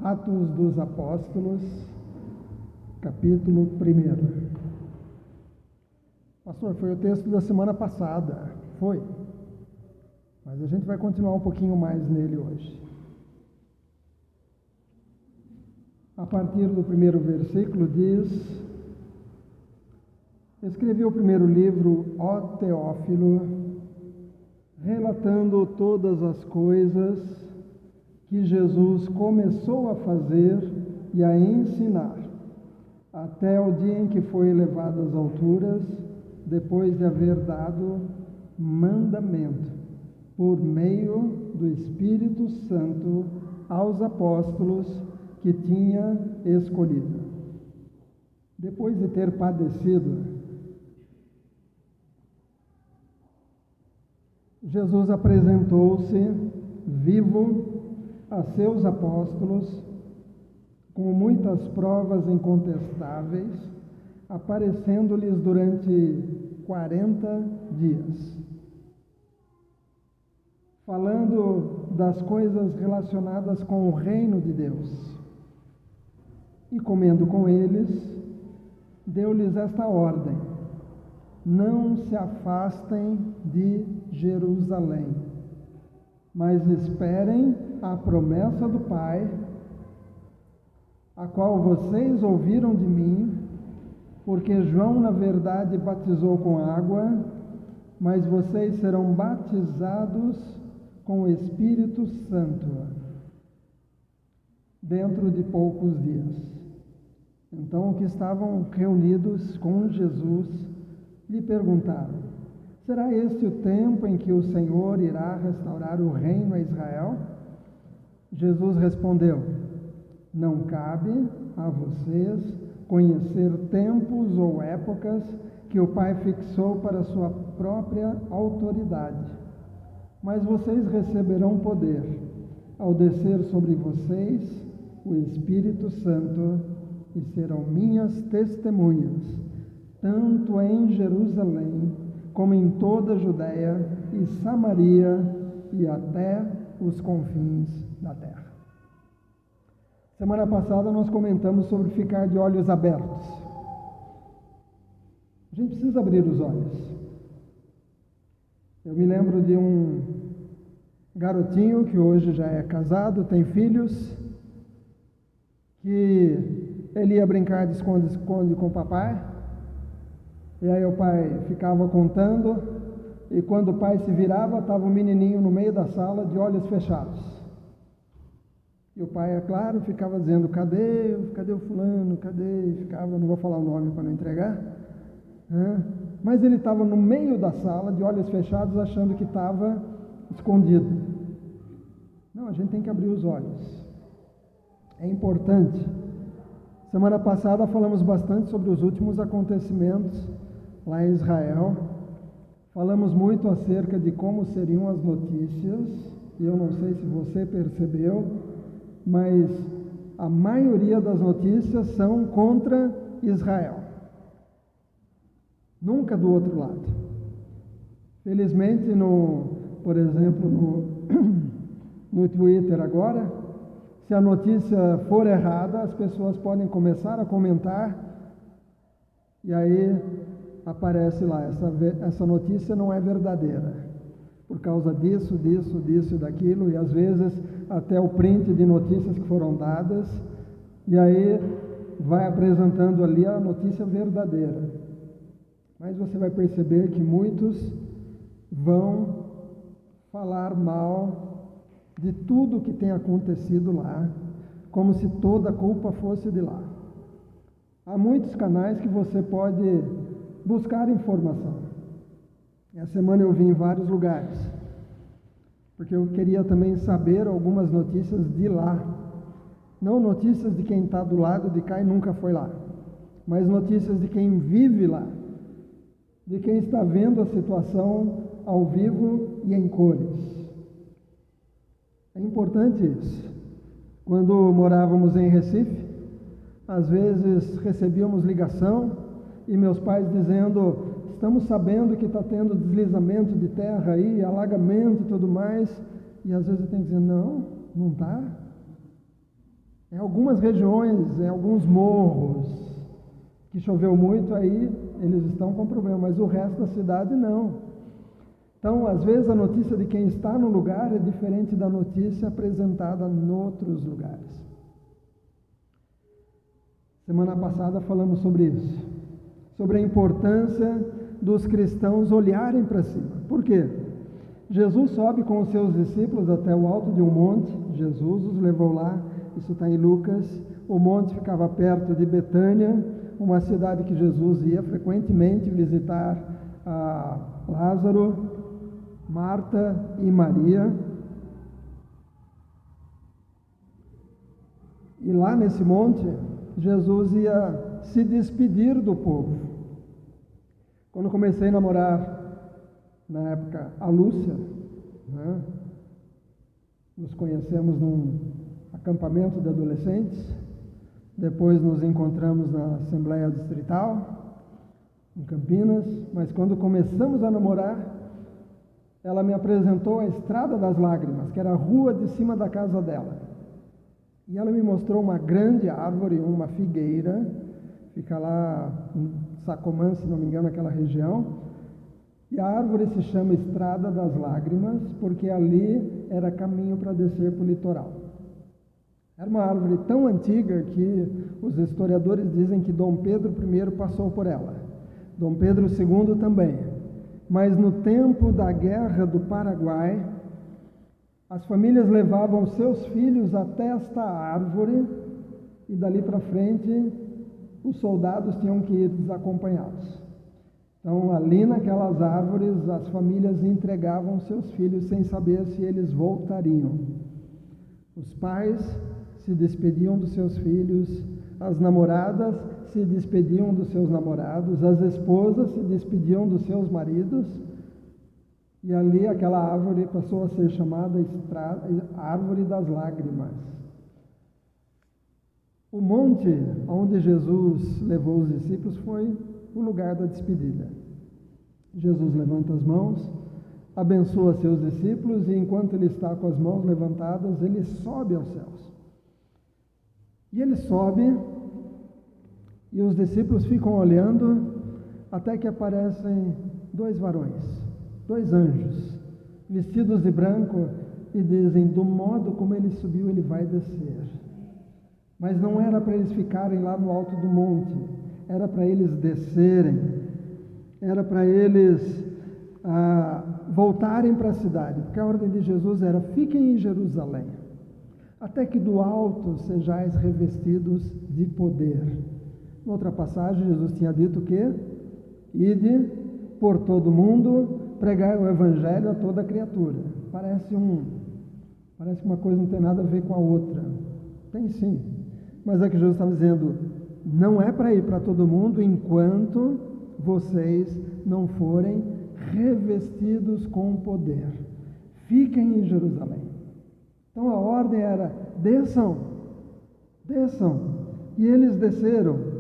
Atos dos Apóstolos, capítulo 1. Pastor, foi o texto da semana passada. Foi. Mas a gente vai continuar um pouquinho mais nele hoje. A partir do primeiro versículo diz: escrevi o primeiro livro, ó Teófilo, relatando todas as coisas que Jesus começou a fazer e a ensinar, até o dia em que foi elevado às alturas, depois de haver dado mandamento, por meio do Espírito Santo, aos apóstolos que tinha escolhido. Depois de ter padecido, Jesus apresentou-se vivo a seus apóstolos com muitas provas incontestáveis, aparecendo-lhes durante 40 dias, falando das coisas relacionadas com o reino de Deus. E comendo com eles, deu-lhes esta ordem: não se afastem de Jerusalém, mas esperem a promessa do Pai, a qual vocês ouviram de mim, porque João, na verdade, batizou com água, mas vocês serão batizados com o Espírito Santo dentro de poucos dias. Então, os que estavam reunidos com Jesus lhe perguntaram: será este o tempo em que o Senhor irá restaurar o reino a Israel? Jesus respondeu: não cabe a vocês conhecer tempos ou épocas que o Pai fixou para sua própria autoridade, mas vocês receberão poder ao descer sobre vocês o Espírito Santo e serão minhas testemunhas, tanto em Jerusalém como em toda a Judéia e Samaria e até os confins da terra. Semana passada nós comentamos sobre ficar de olhos abertos. A gente precisa abrir os olhos. Eu me lembro de um garotinho que hoje já é casado, tem filhos, que ele ia brincar de esconde-esconde com o papai, e aí o pai ficava contando, e quando o pai se virava, estava um menininho no meio da sala de olhos fechados. E o pai, é claro, ficava dizendo: cadê o fulano, cadê? Ficava, não vou falar o nome para não entregar, mas ele estava no meio da sala de olhos fechados, achando que estava escondido. Não, a gente tem que abrir os olhos. É importante. Semana passada falamos bastante sobre os últimos acontecimentos lá em Israel. Falamos muito acerca de como seriam as notícias, e eu não sei se você percebeu, mas a maioria das notícias são contra Israel. Nunca do outro lado. Felizmente, por exemplo, no Twitter agora, se a notícia for errada, as pessoas podem começar a comentar, e aí aparece lá: essa notícia não é verdadeira, por causa disso e daquilo, e às vezes até o print de notícias que foram dadas, e aí vai apresentando ali a notícia verdadeira. Mas você vai perceber que muitos vão falar mal de tudo que tem acontecido lá, como se toda a culpa fosse de lá. Há muitos canais que você pode buscar informação. Essa semana eu vi em vários lugares, porque eu queria também saber algumas notícias de lá. Não notícias de quem está do lado de cá e nunca foi lá, mas notícias de quem vive lá, de quem está vendo a situação ao vivo e em cores. É importante isso. Quando morávamos em Recife, às vezes recebíamos ligação e meus pais dizendo: estamos sabendo que está tendo deslizamento de terra aí, alagamento e tudo mais, e às vezes eu tenho que dizer: não está. Em algumas regiões, em alguns morros, que choveu muito, aí eles estão com problema, mas o resto da cidade não. Então, às vezes, a notícia de quem está no lugar é diferente da notícia apresentada em outros lugares. Semana passada falamos sobre isso, sobre a importância dos cristãos olharem para cima. Por quê? Jesus sobe com os seus discípulos até o alto de um monte, Jesus os levou lá, isso está em Lucas. O monte ficava perto de Betânia, uma cidade que Jesus ia frequentemente visitar a Lázaro, Marta e Maria. E lá nesse monte, Jesus ia se despedir do povo. Quando comecei a namorar, na época, a Lúcia, né? Nos conhecemos num acampamento de adolescentes, depois nos encontramos na Assembleia Distrital, em Campinas, mas quando começamos a namorar, ela me apresentou a Estrada das Lágrimas, que era a rua de cima da casa dela. E ela me mostrou uma grande árvore, uma figueira, fica lá em Sacomã, se não me engano, naquela região. E a árvore se chama Estrada das Lágrimas, porque ali era caminho para descer para o litoral. Era uma árvore tão antiga que os historiadores dizem que Dom Pedro I passou por ela, Dom Pedro II também. Mas no tempo da Guerra do Paraguai, as famílias levavam seus filhos até esta árvore e dali para frente os soldados tinham que ir desacompanhados. Então, ali naquelas árvores, as famílias entregavam seus filhos sem saber se eles voltariam. Os pais se despediam dos seus filhos, as namoradas se despediam dos seus namorados, as esposas se despediam dos seus maridos, e ali aquela árvore passou a ser chamada Árvore das Lágrimas. O monte onde Jesus levou os discípulos foi o lugar da despedida. Jesus levanta as mãos, abençoa seus discípulos, e enquanto ele está com as mãos levantadas, ele sobe aos céus. E ele sobe, e os discípulos ficam olhando, até que aparecem dois varões, dois anjos, vestidos de branco, e dizem: do modo como ele subiu, ele vai descer. Mas não era para eles ficarem lá no alto do monte, era para eles descerem, era para eles voltarem para a cidade, porque a ordem de Jesus era: fiquem em Jerusalém, até que do alto sejais revestidos de poder. Em outra passagem, Jesus tinha dito que: ide por todo o mundo, pregai o evangelho a toda criatura. Parece uma coisa que não tem nada a ver com a outra. Tem sim, mas é que Jesus estava dizendo: não é para ir para todo mundo enquanto vocês não forem revestidos com poder. Fiquem em Jerusalém. Então a ordem era: desçam, desçam. E eles desceram.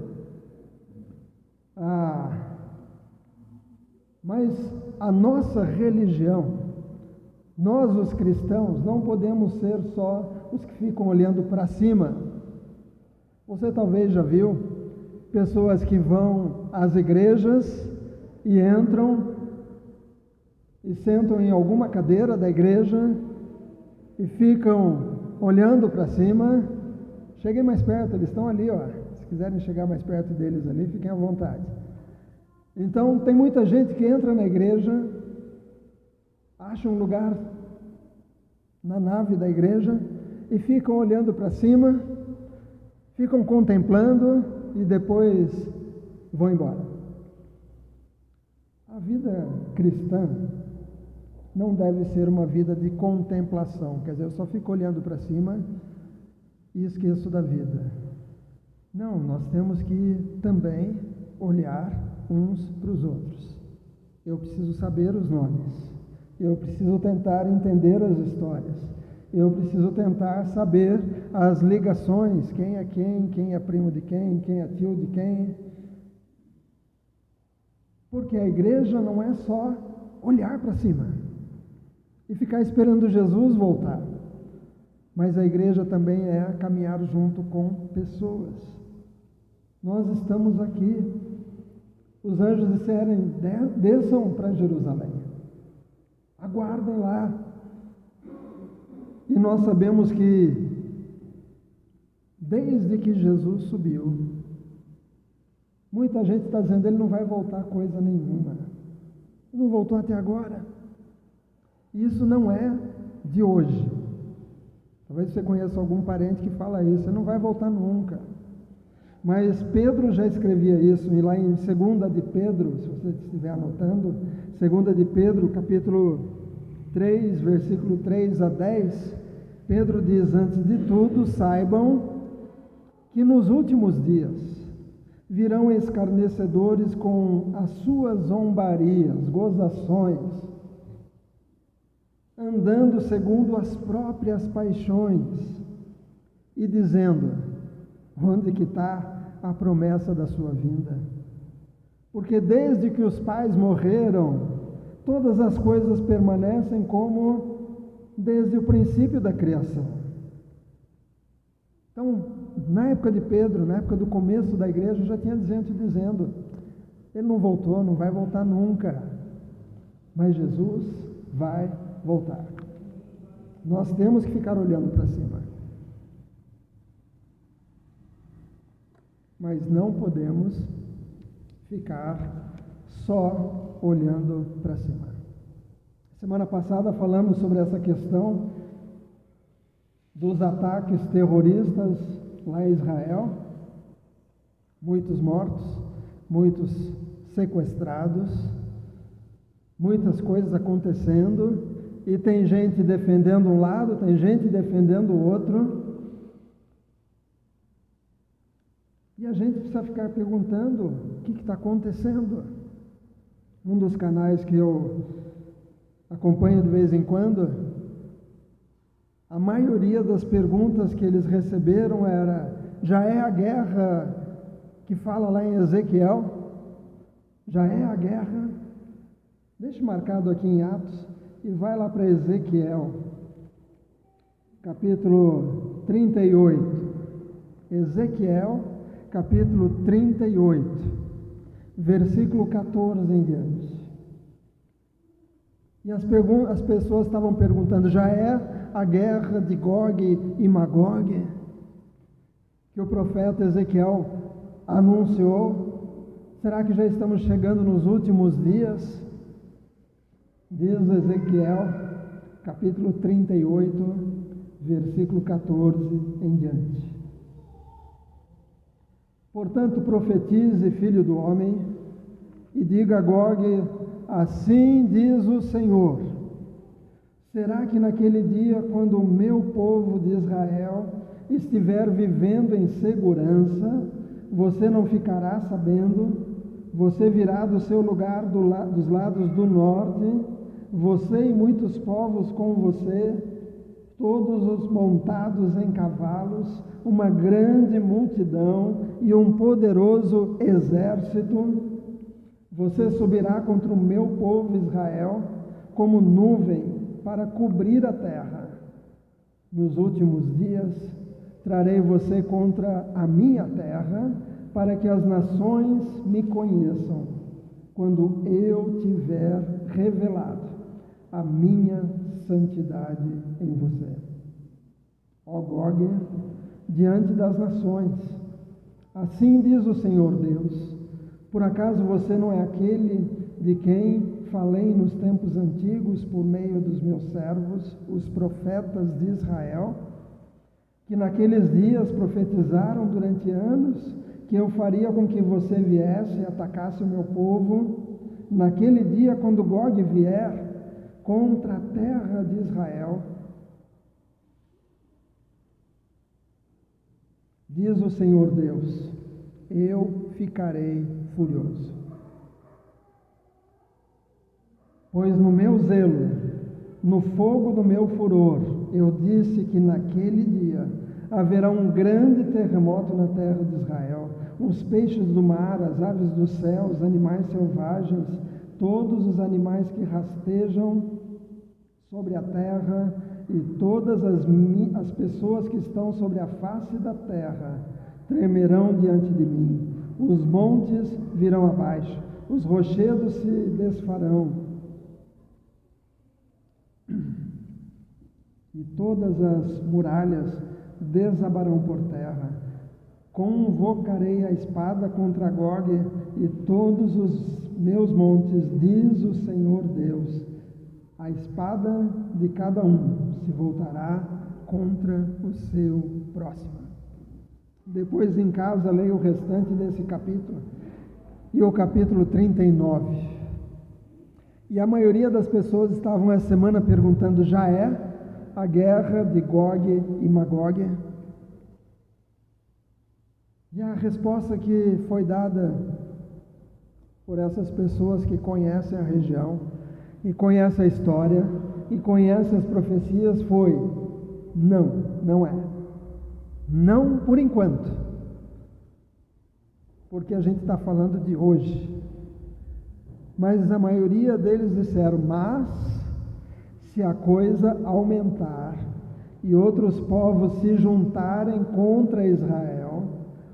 Mas a nossa religião, nós os cristãos, não podemos ser só os que ficam olhando para cima. Você talvez já viu pessoas que vão às igrejas e entram e sentam em alguma cadeira da igreja e ficam olhando para cima. Cheguem mais perto, eles estão ali, ó. Se quiserem chegar mais perto deles ali, fiquem à vontade. Então, tem muita gente que entra na igreja, acha um lugar na nave da igreja e ficam olhando para cima, ficam contemplando e depois vão embora. A vida cristã não deve ser uma vida de contemplação, quer dizer, eu só fico olhando para cima e esqueço da vida. Não, nós temos que também olhar uns para os outros. Eu preciso saber os nomes, eu preciso tentar entender as histórias, eu preciso tentar saber as ligações, quem é primo de quem é tio de quem. Porque a igreja não é só olhar para cima e ficar esperando Jesus voltar. mas a igreja também é caminhar junto com pessoas. Nós estamos aqui. Os anjos disseram: desçam para Jerusalém, aguardem lá. E nós sabemos que, desde que Jesus subiu, muita gente está dizendo: ele não vai voltar coisa nenhuma, ele não voltou até agora. Isso não é de hoje. Talvez você conheça algum parente que fala isso: ele não vai voltar nunca. Mas Pedro já escrevia isso, e lá em 2 de Pedro, se você estiver anotando, 2 de Pedro, capítulo 3, versículo 3 a 10, Pedro diz: antes de tudo, saibam que nos últimos dias virão escarnecedores com as suas zombarias, gozações, andando segundo as próprias paixões, e dizendo: onde que está a promessa da sua vinda? Porque desde que os pais morreram, todas as coisas permanecem como desde o princípio da criação. Então, na época de Pedro, na época do começo da igreja, já tinha gente dizendo: ele não voltou, não vai voltar nunca. Mas Jesus vai voltar. Nós temos que ficar olhando para cima. Mas não podemos ficar só olhando para cima. Semana passada falamos sobre essa questão dos ataques terroristas lá em Israel. Muitos mortos, muitos sequestrados, muitas coisas acontecendo, e tem gente defendendo um lado, tem gente defendendo o outro. E a gente precisa ficar perguntando: o que está acontecendo? Um dos canais que eu acompanho de vez em quando, a maioria das perguntas que eles receberam era: já é a guerra que fala lá em Ezequiel? Já é a guerra? Deixa marcado aqui em Atos e vai lá para Ezequiel, capítulo 38. Ezequiel, capítulo 38, versículo 14 em diante. E as pessoas estavam perguntando: já é a guerra de Gog e Magog que o profeta Ezequiel anunciou? Será que já estamos chegando nos últimos dias? Diz Ezequiel, capítulo 38, versículo 14 em diante. Portanto, profetize, filho do homem, e diga a Gog: assim diz o Senhor: será que naquele dia, quando o meu povo de Israel estiver vivendo em segurança, você não ficará sabendo? Você virá do seu lugar dos lados do norte, você e muitos povos com você, todos os montados em cavalos, uma grande multidão e um poderoso exército. Você subirá contra o meu povo Israel como nuvem para cobrir a terra. Nos últimos dias trarei você contra a minha terra, para que as nações me conheçam, quando eu tiver revelado a minha santidade em você. Ó Gog, diante das nações, assim diz o Senhor Deus: por acaso você não é aquele de quem falei nos tempos antigos por meio dos meus servos, os profetas de Israel, que naqueles dias profetizaram durante anos que eu faria com que você viesse e atacasse o meu povo? Naquele dia, quando Gog vier contra a terra de Israel, diz o Senhor Deus, eu ficarei furioso. Pois no meu zelo, no fogo do meu furor, eu disse que naquele dia haverá um grande terremoto na terra de Israel. Os peixes do mar, as aves do céu, os animais selvagens, todos os animais que rastejam sobre a terra e todas as pessoas que estão sobre a face da terra tremerão diante de mim. Os montes virão abaixo, os rochedos se desfarão, e todas as muralhas desabarão por terra. Convocarei a espada contra Gog e todos os meus montes, diz o Senhor Deus. A espada de cada um se voltará contra o seu próximo. Depois em casa leia o restante desse capítulo e o capítulo 39. E a maioria das pessoas estavam essa semana perguntando: já é a guerra de Gog e Magog? E a resposta que foi dada por essas pessoas que conhecem a região e conhecem a história e conhecem as profecias foi: não, não é. Não por enquanto, porque a gente está falando de hoje. Mas a maioria deles disseram: mas se a coisa aumentar e outros povos se juntarem contra Israel,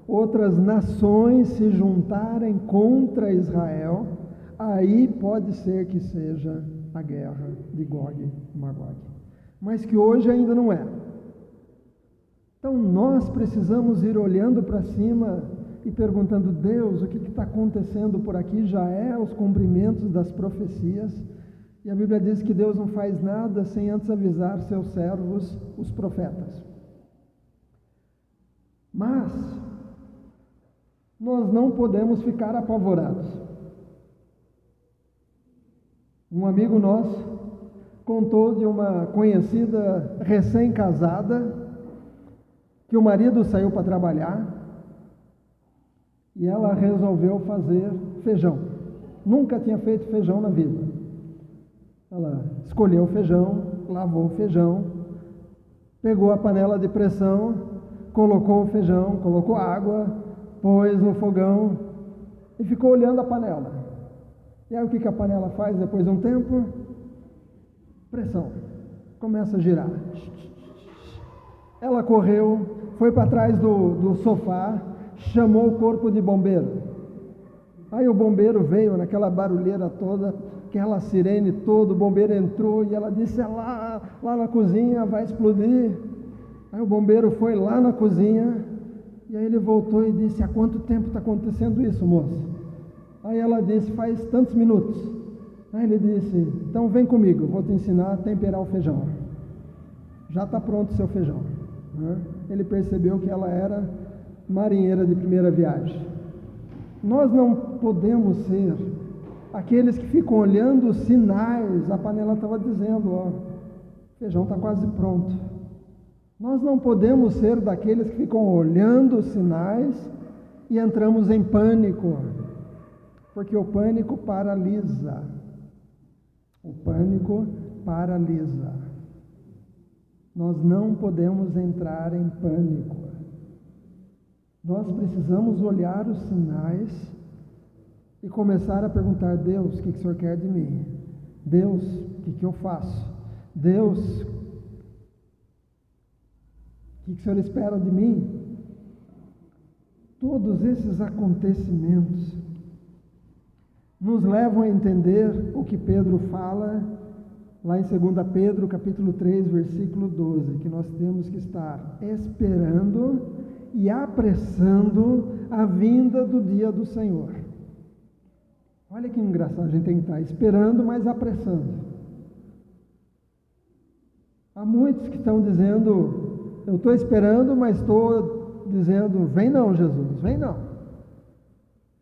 outras nações se juntarem contra Israel, aí pode ser que seja a guerra de Gog e Magog. Mas que hoje ainda não é. Então nós precisamos ir olhando para cima e perguntando: Deus, o que está acontecendo por aqui? Já é os cumprimentos das profecias? E a Bíblia diz que Deus não faz nada sem antes avisar seus servos, os profetas. Mas nós não podemos ficar apavorados. Um amigo nosso contou de uma conhecida recém-casada que o marido saiu para trabalhar e ela resolveu fazer feijão. Nunca tinha feito feijão na vida. Ela escolheu o feijão, lavou o feijão, pegou a panela de pressão, colocou o feijão, colocou água, pôs no fogão e ficou olhando a panela. E aí o que a panela faz depois de um tempo? Pressão. Começa a girar. Ela correu, foi para trás do sofá, chamou o corpo de bombeiro. Aí o bombeiro veio naquela barulheira toda, aquela sirene toda, o bombeiro entrou e ela disse: é lá na cozinha, vai explodir. Aí o bombeiro foi lá na cozinha e aí ele voltou e disse: há quanto tempo está acontecendo isso, moça? Aí ela disse: faz tantos minutos. Aí ele disse: então vem comigo, vou te ensinar a temperar o feijão. Já está pronto o seu feijão. Ele percebeu que ela era marinheira de primeira viagem. Nós não podemos ser aqueles que ficam olhando os sinais. A panela estava dizendo: ó, o feijão está quase pronto. Nós não podemos ser daqueles que ficam olhando os sinais e entramos em pânico, porque o pânico paralisa. O pânico paralisa. Nós não podemos entrar em pânico. Nós precisamos olhar os sinais e começar a perguntar: Deus, o que o Senhor quer de mim? Deus, o que eu faço? Deus, o que o Senhor espera de mim? Todos esses acontecimentos nos levam a entender o que Pedro fala lá em 2 Pedro, capítulo 3, versículo 12, que nós temos que estar esperando e apressando a vinda do dia do Senhor. Olha que engraçado, a gente tem que estar esperando, mas apressando. Há muitos que estão dizendo: eu estou esperando, mas estou dizendo: vem não, Jesus, vem não.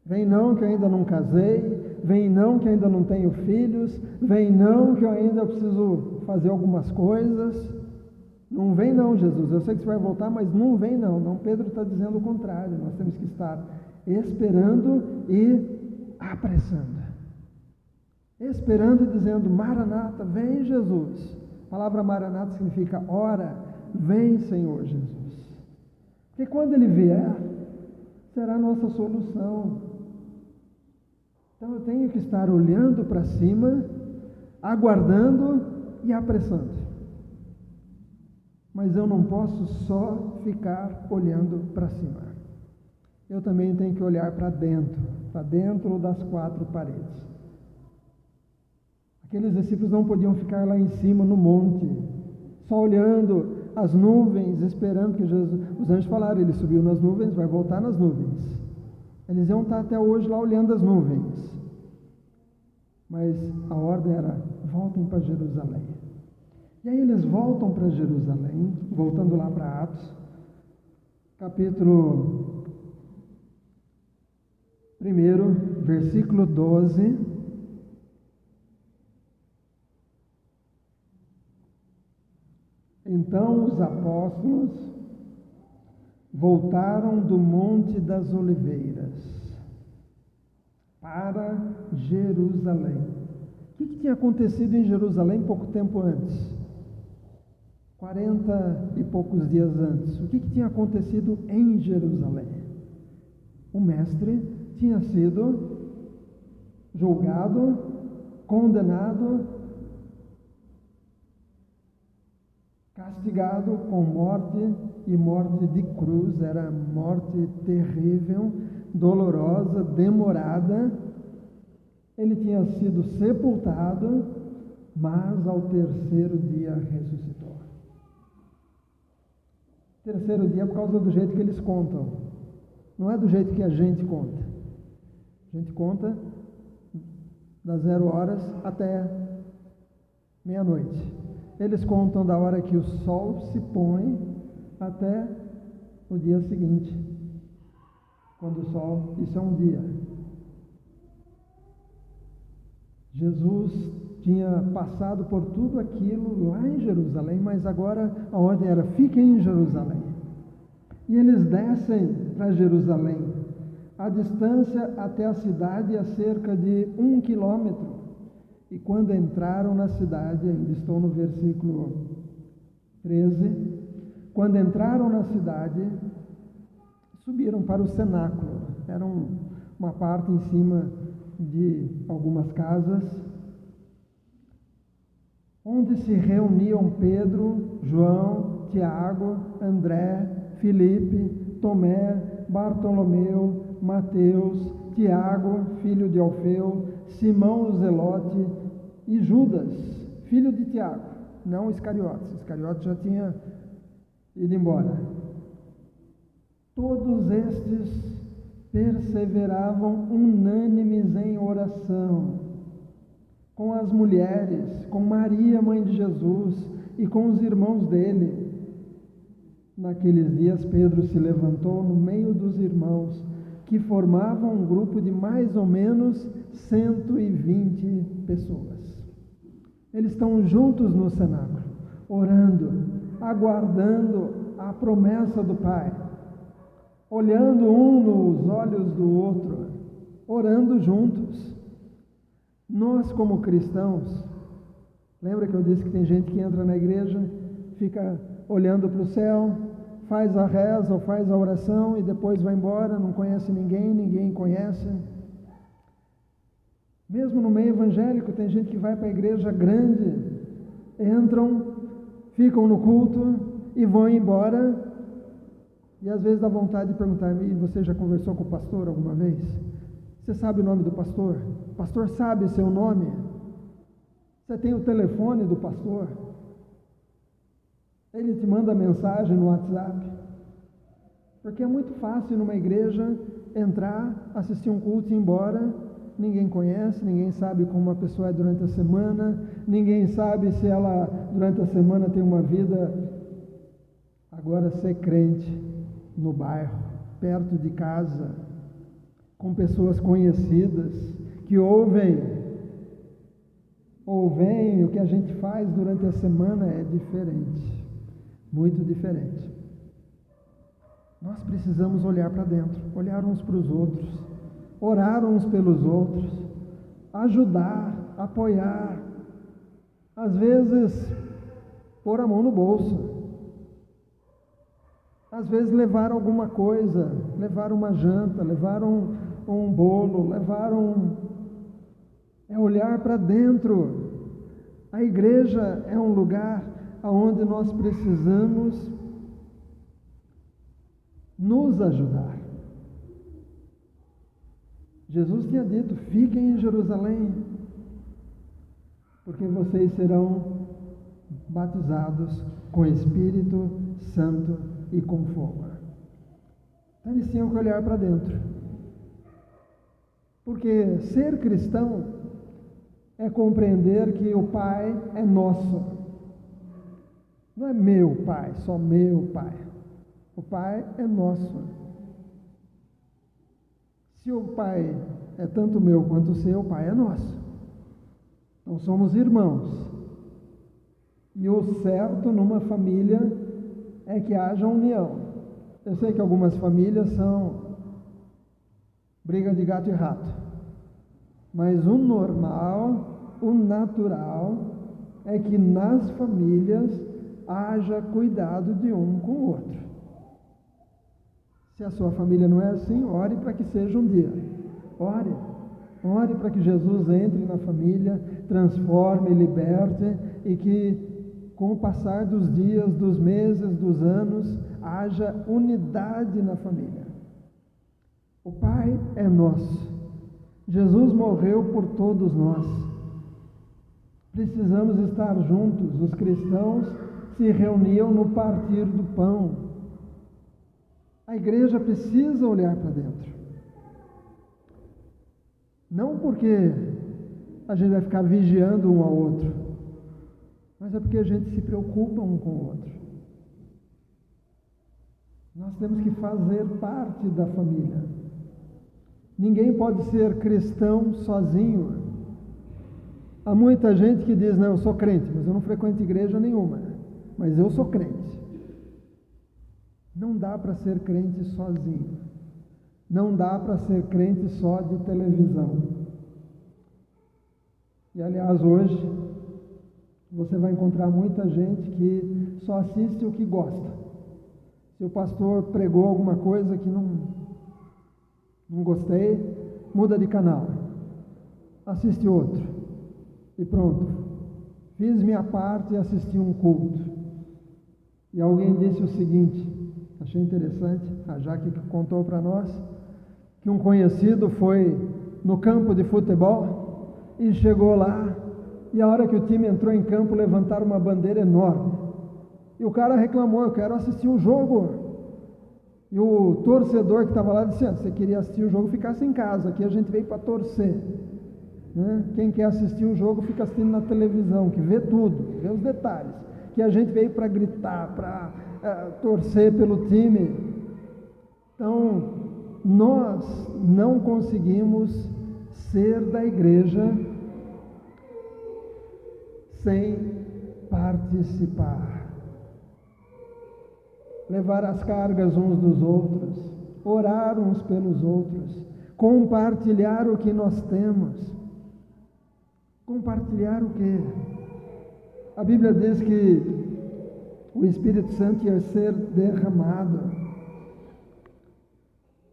Vem não, que eu ainda não casei. Vem não, que eu ainda não tenho filhos. Vem não, que eu ainda preciso fazer algumas coisas. Não vem não, Jesus, eu sei que você vai voltar, mas não vem não. Não, Pedro está dizendo o contrário. Nós temos que estar esperando e apressando. Esperando e dizendo: Maranata, vem Jesus. A palavra Maranata significa ora, vem Senhor Jesus. Porque quando Ele vier, será a nossa solução. Então eu tenho que estar olhando para cima, aguardando e apressando. Mas eu não posso só ficar olhando para cima. Eu também tenho que olhar para dentro das quatro paredes. Aqueles discípulos não podiam ficar lá em cima no monte, só olhando as nuvens, esperando que Jesus... Os anjos falaram, ele subiu nas nuvens, vai voltar nas nuvens. Eles iam estar até hoje lá olhando as nuvens. Mas a ordem era, voltem para Jerusalém. E aí eles voltam para Jerusalém, voltando lá para Atos, capítulo 1, versículo 12. Então os apóstolos voltaram do Monte das Oliveiras para Jerusalém. O que tinha acontecido em Jerusalém pouco tempo antes? 40 e poucos dias antes. O que tinha acontecido em Jerusalém? O mestre tinha sido julgado, condenado, castigado com morte, e morte de cruz. Era morte terrível, dolorosa, demorada. Ele tinha sido sepultado, mas ao terceiro dia ressuscitou. Terceiro dia por causa do jeito que eles contam. Não é do jeito que a gente conta. A gente conta das 0 horas até meia-noite. Eles contam da hora que o sol se põe até o dia seguinte. Quando o sol, isso é um dia. Jesus tinha passado por tudo aquilo lá em Jerusalém, mas agora a ordem era, fiquem em Jerusalém. E eles descem para Jerusalém. A distância até a cidade é cerca de 1 quilômetro. E quando entraram na cidade, ainda estou no versículo 13, quando entraram na cidade, subiram para o cenáculo. Era uma parte em cima de algumas casas, onde se reuniam Pedro, João, Tiago, André, Filipe, Tomé, Bartolomeu, Mateus, Tiago, filho de Alfeu, Simão o Zelote e Judas, filho de Tiago, não Iscariotes. Iscariotes já tinha ido embora. Todos estes perseveravam unânimes em oração, com as mulheres, com Maria, mãe de Jesus, e com os irmãos dele. Naqueles dias, Pedro se levantou no meio dos irmãos, que formavam um grupo de mais ou menos 120 pessoas. Eles estão juntos no cenáculo, orando, aguardando a promessa do Pai, olhando um nos olhos do outro, orando juntos. Nós, como cristãos, lembra que eu disse que tem gente que entra na igreja, fica olhando para o céu, faz a reza ou faz a oração e depois vai embora, não conhece ninguém, ninguém conhece. Mesmo no meio evangélico, tem gente que vai para a igreja grande, entram, ficam no culto e vão embora. E às vezes dá vontade de perguntar, e você já conversou com o pastor alguma vez? Você sabe o nome do pastor? O pastor sabe seu nome? Você tem o telefone do pastor? Ele te manda mensagem no WhatsApp? Porque é muito fácil numa igreja entrar, assistir um culto e ir embora. Ninguém conhece, ninguém sabe como a pessoa é durante a semana, ninguém sabe se ela durante a semana tem uma vida. Agora, ser crente no bairro, perto de casa, com pessoas conhecidas, que ouvem o que a gente faz durante a semana, é diferente, muito diferente. Nós precisamos olhar para dentro, olhar uns para os outros, orar uns pelos outros, ajudar, apoiar, às vezes pôr a mão no bolso, às vezes levar alguma coisa, levar uma janta, levar um bolo, é olhar para dentro. A igreja é um lugar aonde nós precisamos nos ajudar. Jesus tinha dito: fiquem em Jerusalém, porque vocês serão batizados com Espírito Santo e com fogo. Então eles tinham que olhar para dentro, porque ser cristão é compreender que o Pai é nosso. Não é meu Pai, só meu Pai. O Pai é nosso. Se o Pai é tanto meu quanto o seu, o Pai é nosso. Então somos irmãos. E o certo numa família é que haja união. Eu sei que algumas famílias são briga de gato e rato, mas o normal, o natural, é que nas famílias haja cuidado de um com o outro. Se a sua família não é assim, ore para que seja um dia. Ore para que Jesus entre na família, transforme, liberte, e que com o passar dos dias, dos meses, dos anos, haja unidade na família. O Pai é nosso. Jesus morreu por todos nós. Precisamos estar juntos. Os cristãos se reuniam no partir do pão. A igreja precisa olhar para dentro. Não porque a gente vai ficar vigiando um ao outro, mas é porque a gente se preocupa um com o outro. Nós temos que fazer parte da família. Ninguém pode ser cristão sozinho. Há muita gente que diz: não, eu sou crente, mas eu não frequento igreja nenhuma, mas eu sou crente. Não dá para ser crente sozinho. Não dá para ser crente só de televisão. E aliás, hoje você vai encontrar muita gente que só assiste o que gosta. Se o pastor pregou alguma coisa que não gostei, muda de canal, assiste outro e pronto. Fiz minha parte e assisti um culto. E alguém disse o seguinte, achei interessante, a Jaque contou para nós, que um conhecido foi no campo de futebol e chegou lá, e a hora que o time entrou em campo, levantaram uma bandeira enorme. E o cara reclamou: eu quero assistir o jogo. E o torcedor que estava lá disse: você queria assistir o jogo, ficasse em casa, aqui a gente veio para torcer. Quem quer assistir o jogo fica assistindo na televisão, que vê tudo, vê os detalhes. Que a gente veio para gritar, para torcer pelo time. Então, nós não conseguimos ser da igreja sem participar, levar as cargas uns dos outros, orar uns pelos outros, compartilhar o que nós temos. Compartilhar o quê? A Bíblia diz que o Espírito Santo ia ser derramado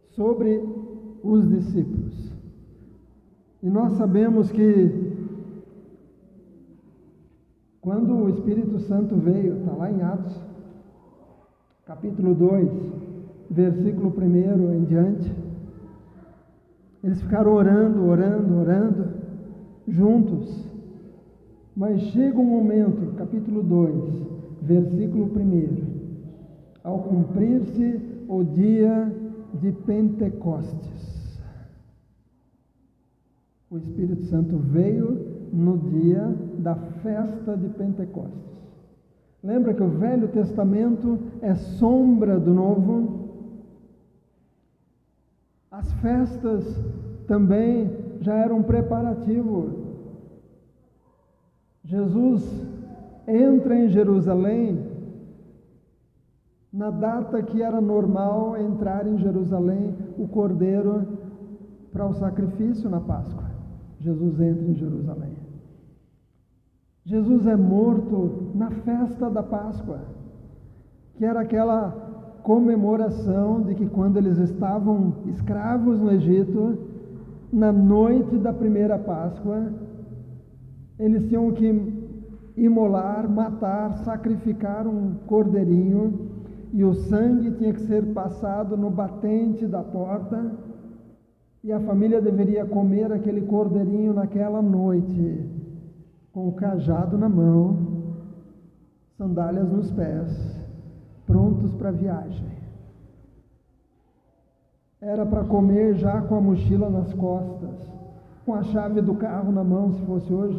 sobre os discípulos. E nós sabemos que quando o Espírito Santo veio, está lá em Atos, capítulo 2, versículo 1 em diante, eles ficaram orando, juntos. Mas chega um momento, capítulo 2, versículo 1, ao cumprir-se o dia de Pentecostes, o Espírito Santo veio no dia da festa de Pentecostes. Lembra que o Velho Testamento é sombra do Novo? As festas também já eram um preparativo. Jesus entra em Jerusalém na data que era normal entrar em Jerusalém o cordeiro para o sacrifício na Páscoa. Jesus entra em Jerusalém. Jesus é morto na festa da Páscoa, que era aquela comemoração de que quando eles estavam escravos no Egito, na noite da primeira Páscoa, eles tinham que imolar, matar, sacrificar um cordeirinho, e o sangue tinha que ser passado no batente da porta, e a família deveria comer aquele cordeirinho naquela noite, com o cajado na mão, sandálias nos pés, prontos para a viagem. Era para comer já com a mochila nas costas, com a chave do carro na mão. Se fosse hoje,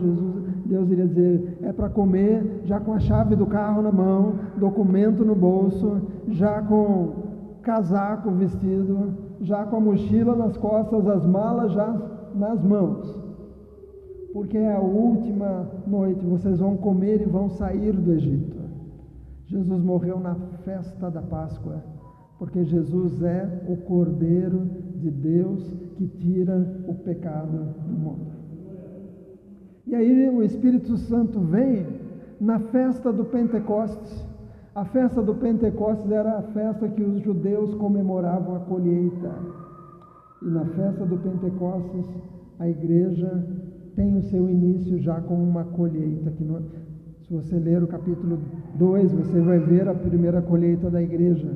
Deus iria dizer, é para comer já com a chave do carro na mão, documento no bolso, já com casaco vestido, já com a mochila nas costas, as malas já nas mãos, porque é a última noite, vocês vão comer e vão sair do Egito. Jesus morreu na festa da Páscoa, porque Jesus é o Cordeiro de Deus que tira o pecado do mundo. E aí o Espírito Santo vem na festa do Pentecostes. A festa do Pentecostes era a festa que os judeus comemoravam a colheita. E na festa do Pentecostes, a igreja tem o seu início já com uma colheita. Se você ler o capítulo 2, você vai ver a primeira colheita da igreja.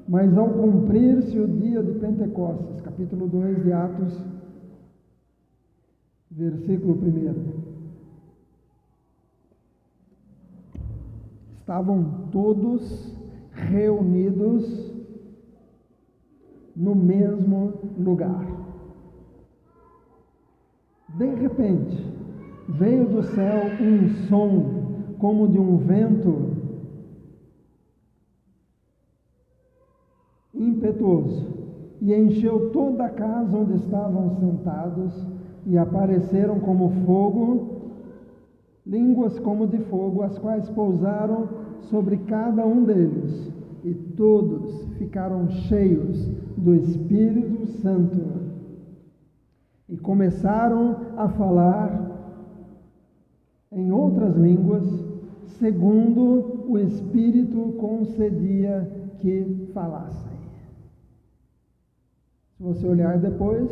Mas ao cumprir-se o dia de Pentecostes, capítulo 2 de Atos, versículo 1. Estavam todos reunidos no mesmo lugar. De repente, veio do céu um som como de um vento impetuoso, e encheu toda a casa onde estavam sentados, e apareceram como fogo, línguas como de fogo, as quais pousaram sobre cada um deles, e todos ficaram cheios do Espírito Santo, e começaram a falar em outras línguas, segundo o Espírito concedia que falassem. Se você olhar depois,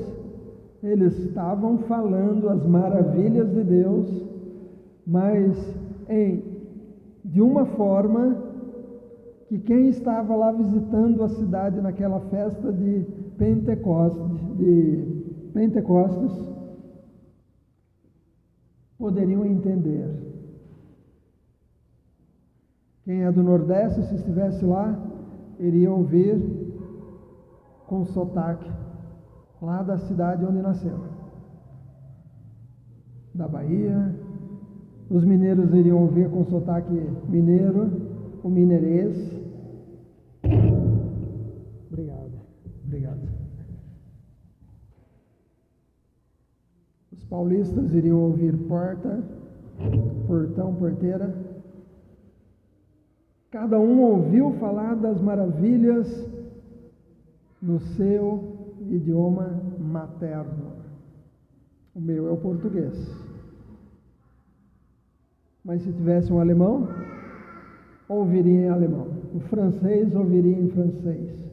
eles estavam falando as maravilhas de Deus, mas de uma forma que quem estava lá visitando a cidade naquela festa de Pentecostes poderiam entender. Quem é do Nordeste, se estivesse lá, iria ouvir com sotaque lá da cidade onde nasceu, da Bahia. Os mineiros iriam ouvir com sotaque mineiro, o mineirês. Obrigado. Os paulistas iriam ouvir porta, portão, porteira. Cada um ouviu falar das maravilhas no seu idioma materno. O meu é o português. Mas se tivesse um alemão, ouviria em alemão. O francês ouviria em francês.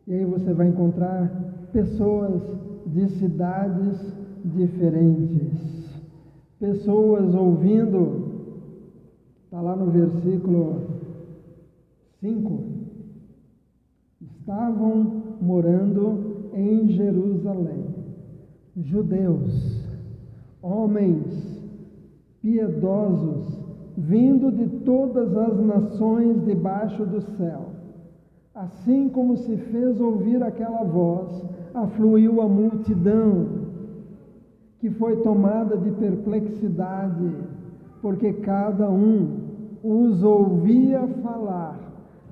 E aí você vai encontrar pessoas de cidades diferentes. Pessoas ouvindo, está lá no versículo 5, estavam morando em Jerusalém, judeus, homens piedosos, vindo de todas as nações debaixo do céu. Assim como se fez ouvir aquela voz, afluiu a multidão, que foi tomada de perplexidade, porque cada um os ouvia falar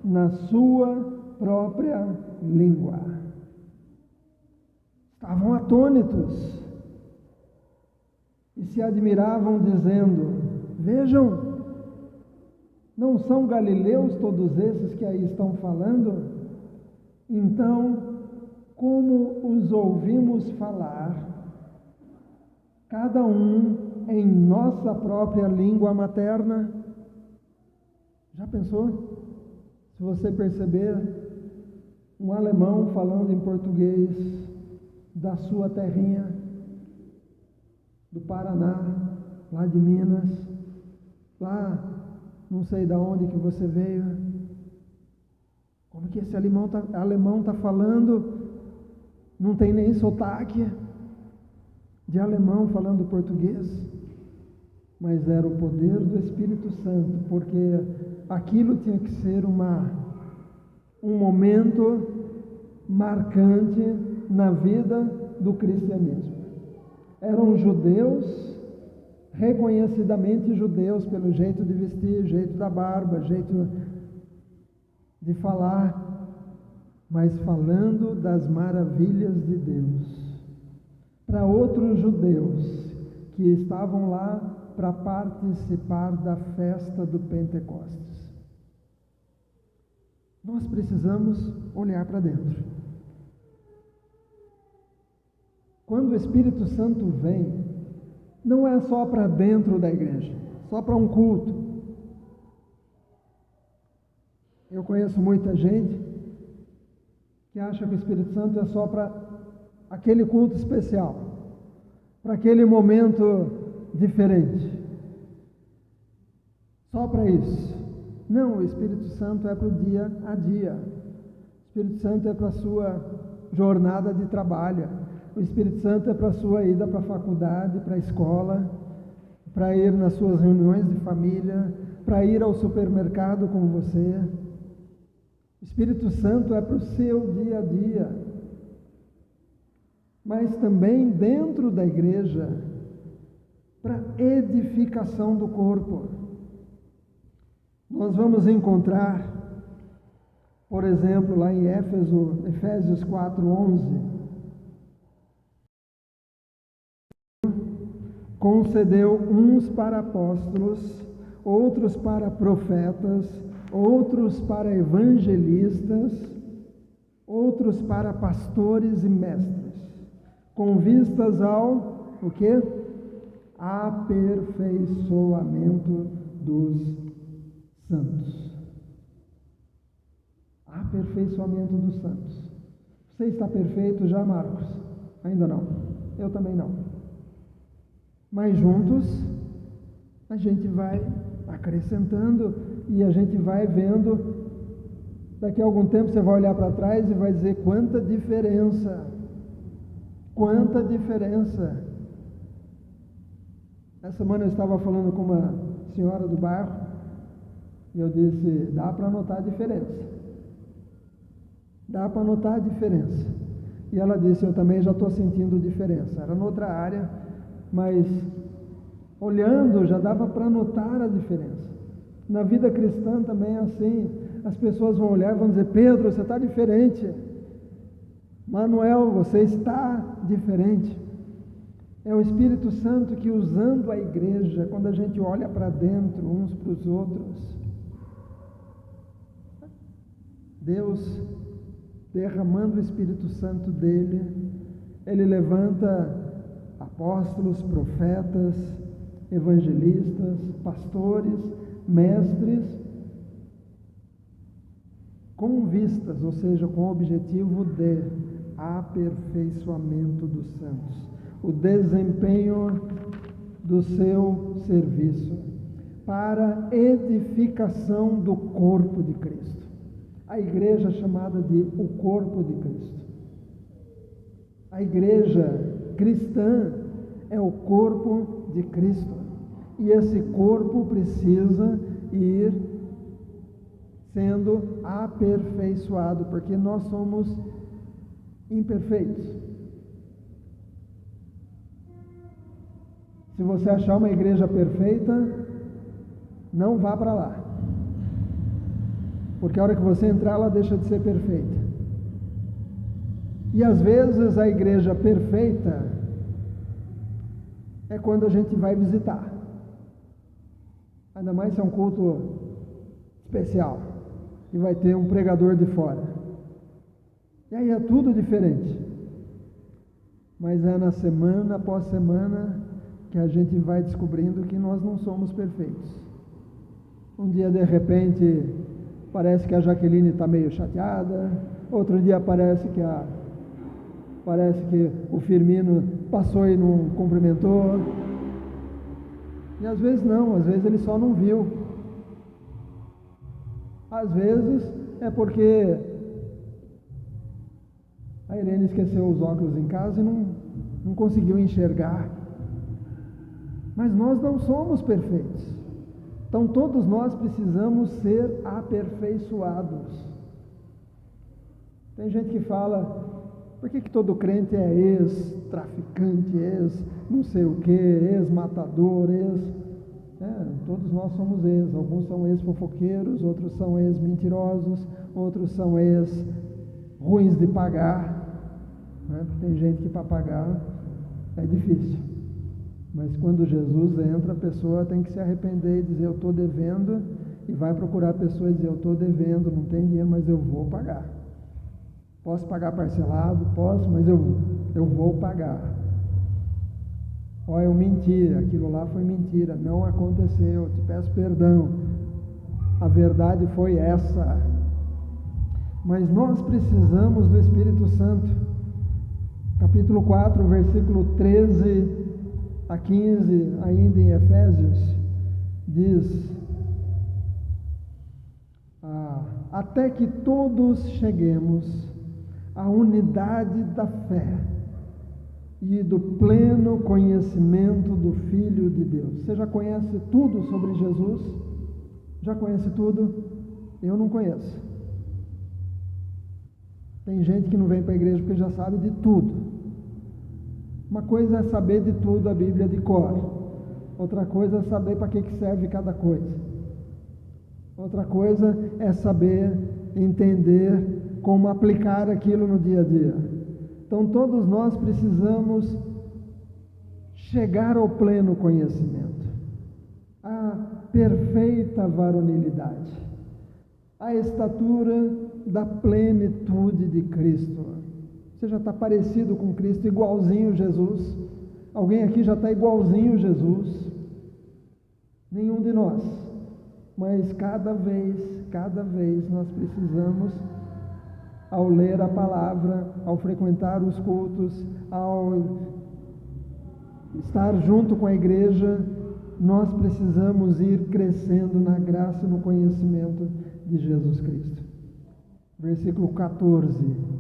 na sua própria língua. Estavam atônitos e se admiravam, dizendo: vejam, não são galileus todos esses que aí estão falando? Então, como os ouvimos falar, cada um em nossa própria língua materna? Já pensou? Se você perceber um alemão falando em português da sua terrinha, do Paraná, lá de Minas, lá, não sei de onde que você veio. Como que esse alemão está falando? Não tem nem sotaque de alemão falando português. Mas era o poder do Espírito Santo, porque aquilo tinha que ser um momento marcante na vida do cristianismo. Eram judeus, reconhecidamente judeus, pelo jeito de vestir, jeito da barba, jeito de falar, mas falando das maravilhas de Deus. Para outros judeus que estavam lá para participar da festa do Pentecostes. Nós precisamos olhar para dentro. Quando o Espírito Santo vem, não é só para dentro da igreja, só para um culto. Eu conheço muita gente que acha que o Espírito Santo é só para aquele culto especial, para aquele momento diferente, só para isso. Não, o Espírito Santo é para o dia a dia. O Espírito Santo é para a sua jornada de trabalho. O Espírito Santo é para a sua ida para a faculdade, para a escola, para ir nas suas reuniões de família, para ir ao supermercado com você. O Espírito Santo é para o seu dia a dia. Mas também dentro da igreja, para edificação do corpo. Nós vamos encontrar, por exemplo, lá em Efésios 4:11, concedeu uns para apóstolos, outros para profetas, outros para evangelistas, outros para pastores e mestres, com vistas ao, o quê? Aperfeiçoamento dos santos. Aperfeiçoamento dos santos. Você está perfeito já, Marcos? Ainda não. Eu também não. Mas juntos a gente vai acrescentando e a gente vai vendo. Daqui a algum tempo você vai olhar para trás e vai dizer quanta diferença. Quanta diferença. Essa semana eu estava falando com uma senhora do bairro e eu disse, dá para notar a diferença. Dá para notar a diferença. E ela disse, eu também já estou sentindo diferença. Era noutra área, mas olhando já dava para notar a diferença. Na vida cristã também é assim. As pessoas vão olhar e vão dizer, Pedro, você está diferente. Manuel, você está diferente. É o Espírito Santo que, usando a igreja, quando a gente olha para dentro uns para os outros, Deus derramando o Espírito Santo dele, ele levanta apóstolos, profetas, evangelistas, pastores, mestres, com vistas, ou seja, com o objetivo de aperfeiçoamento dos santos, o desempenho do seu serviço para edificação do corpo de Cristo. A igreja chamada de o corpo de Cristo. A igreja cristã é o corpo de Cristo. E esse corpo precisa ir sendo aperfeiçoado, porque nós somos imperfeitos. Se você achar uma igreja perfeita, não vá para lá. Porque a hora que você entrar, ela deixa de ser perfeita. E às vezes a igreja perfeita é quando a gente vai visitar. Ainda mais se é um culto especial e vai ter um pregador de fora. E aí é tudo diferente. Mas é na semana após semana que a gente vai descobrindo que nós não somos perfeitos. Um dia, de repente, parece que a Jaqueline está meio chateada. Outro dia parece que o Firmino passou e não cumprimentou. E às vezes não, às vezes ele só não viu. Às vezes é porque a Irene esqueceu os óculos em casa e não conseguiu enxergar. Mas nós não somos perfeitos. Então todos nós precisamos ser aperfeiçoados. Tem gente que fala, por que todo crente é ex-traficante, ex-não sei o que, ex-matador, todos nós somos ex. Alguns são ex-fofoqueiros, outros são ex-mentirosos, outros são ex-ruins de pagar. Tem gente que para pagar é difícil. Mas quando Jesus entra, a pessoa tem que se arrepender e dizer, eu estou devendo, e vai procurar a pessoa e dizer, eu estou devendo, não tem dinheiro, mas eu vou pagar. Posso pagar parcelado? Posso, mas eu vou pagar. Olha, eu menti, aquilo lá foi mentira, não aconteceu, te peço perdão. A verdade foi essa. Mas nós precisamos do Espírito Santo. Capítulo 4, versículo 13 a 15, ainda em Efésios, diz, até que todos cheguemos à unidade da fé e do pleno conhecimento do Filho de Deus. Você já conhece tudo sobre Jesus? Já conhece tudo? Eu não conheço. Tem gente que não vem para a igreja porque já sabe de tudo. Uma coisa é saber de tudo a Bíblia de cor. Outra coisa é saber para que serve cada coisa. Outra coisa é saber, entender como aplicar aquilo no dia a dia. Então todos nós precisamos chegar ao pleno conhecimento, à perfeita varonilidade, à estatura da plenitude de Cristo. Você já está parecido com Cristo, igualzinho Jesus? Alguém aqui já está igualzinho Jesus? Nenhum de nós. Mas cada vez nós precisamos, ao ler a palavra, ao frequentar os cultos, ao estar junto com a igreja, nós precisamos ir crescendo na graça e no conhecimento de Jesus Cristo. Versículo 14.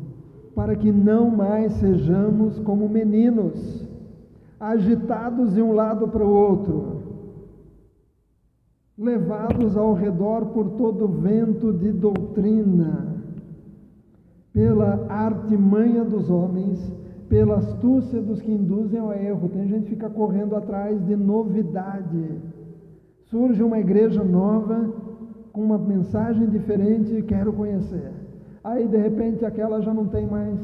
Para que não mais sejamos como meninos, agitados de um lado para o outro, levados ao redor por todo vento de doutrina, pela artimanha dos homens, pela astúcia dos que induzem ao erro. Tem gente que fica correndo atrás de novidade. Surge uma igreja nova, com uma mensagem diferente, e quero conhecer. Aí de repente aquela já não tem mais.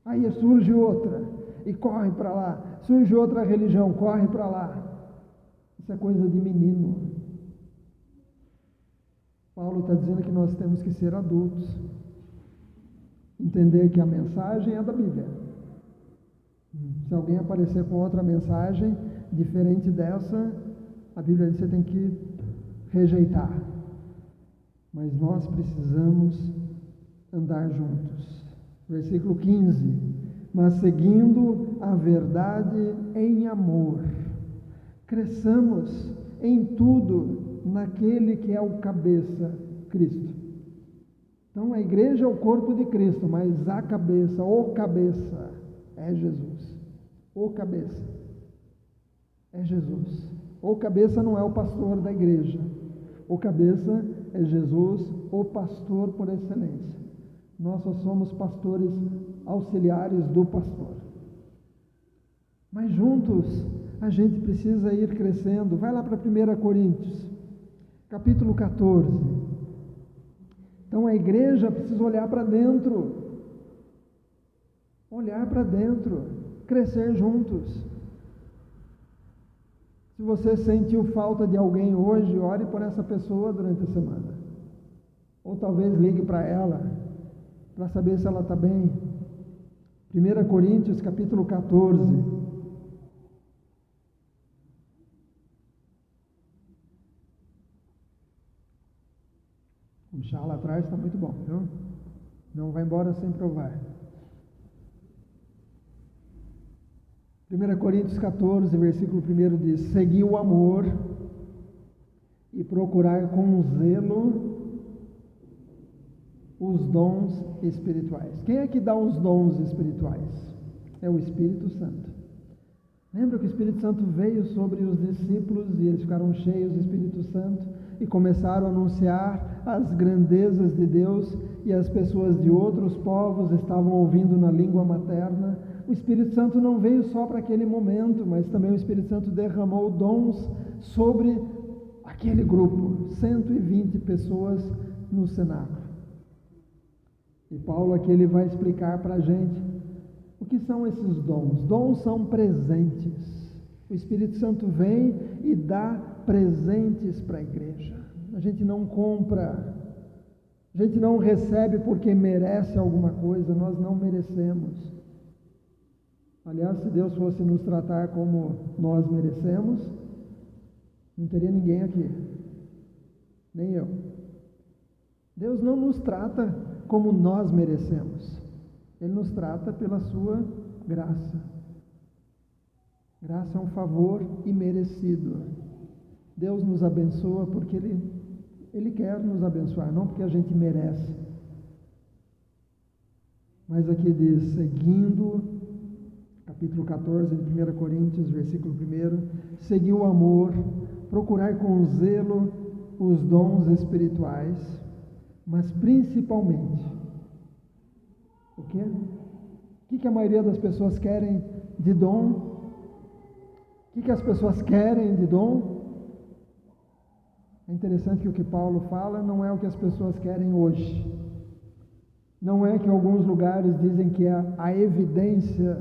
Aí surge outra, e corre para lá. Surge outra religião, corre para lá. Isso é coisa de menino. Paulo está dizendo que nós temos que ser adultos, entender que a mensagem é da Bíblia. Se alguém aparecer com outra mensagem diferente dessa, a Bíblia diz que você tem que rejeitar. Mas nós precisamos andar juntos. Versículo 15. Mas seguindo a verdade em amor, cresçamos em tudo naquele que é o cabeça, Cristo. Então a igreja é o corpo de Cristo, mas a cabeça, o cabeça, é Jesus. O cabeça é Jesus. O cabeça não é o pastor da igreja. O cabeça é Jesus, o pastor por excelência. Nós só somos pastores auxiliares do pastor. Mas juntos a gente precisa ir crescendo. Vai lá para 1 Coríntios, capítulo 14. Então a igreja precisa olhar para dentro. Olhar para dentro, crescer juntos. Se você sentiu falta de alguém hoje, ore por essa pessoa durante a semana. Ou talvez ligue para ela, para saber se ela está bem. 1 Coríntios, capítulo 14. O chá lá atrás está muito bom, viu? Não vai embora sem provar. 1 Coríntios 14, versículo 1 diz: segui o amor e procurar com zelo os dons espirituais. Quem é que dá os dons espirituais? É o Espírito Santo. Lembra que o Espírito Santo veio sobre os discípulos e eles ficaram cheios do Espírito Santo e começaram a anunciar as grandezas de Deus, e as pessoas de outros povos estavam ouvindo na língua materna. O Espírito Santo não veio só para aquele momento, mas também o Espírito Santo derramou dons sobre aquele grupo, 120 pessoas no cenáculo. E Paulo aqui ele vai explicar para a gente o que são esses dons. Dons são presentes. O Espírito Santo vem e dá presentes para a igreja. A gente não compra, a gente não recebe porque merece alguma coisa, nós não merecemos. Aliás, se Deus fosse nos tratar como nós merecemos, não teria ninguém aqui, nem eu. Deus não nos trata como nós merecemos, Ele nos trata pela sua graça. Graça é um favor imerecido. Deus nos abençoa porque Ele quer nos abençoar, não porque a gente merece. Mas aqui diz, seguindo, capítulo 14 de 1 Coríntios, versículo 1, seguir o amor, procurar com zelo os dons espirituais, mas principalmente, o quê? O que a maioria das pessoas querem de dom? O que as pessoas querem de dom? É interessante que o que Paulo fala não é o que as pessoas querem hoje. Não é que alguns lugares dizem que é a evidência.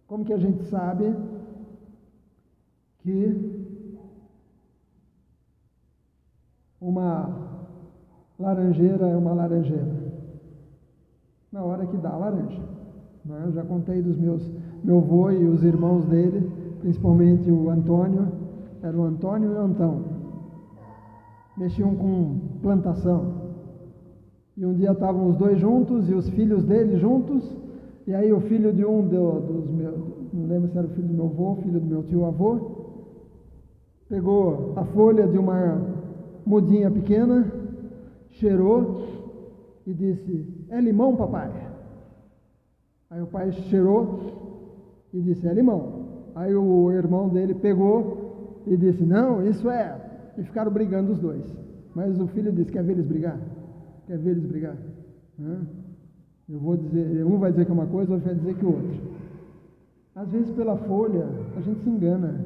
Como que a gente sabe que uma laranjeira é uma laranjeira? Na hora que dá a laranja. Eu já contei dos meu avô e os irmãos dele, principalmente o Antônio, era o Antônio e o Antão, mexiam com plantação, e um dia estavam os dois juntos, e os filhos dele juntos, e aí o filho de um dos meus, não lembro se era o filho do meu avô, filho do meu tio-avô, pegou a folha de uma mudinha pequena, cheirou, e disse, é limão, papai? Aí o pai cheirou e disse, é limão. Aí o irmão dele pegou e disse, não, isso é. E ficaram brigando os dois. Mas o filho disse, quer ver eles brigar? Quer ver eles brigar? Eu vou dizer, um vai dizer que é uma coisa, outro vai dizer que outra. Às vezes pela folha a gente se engana,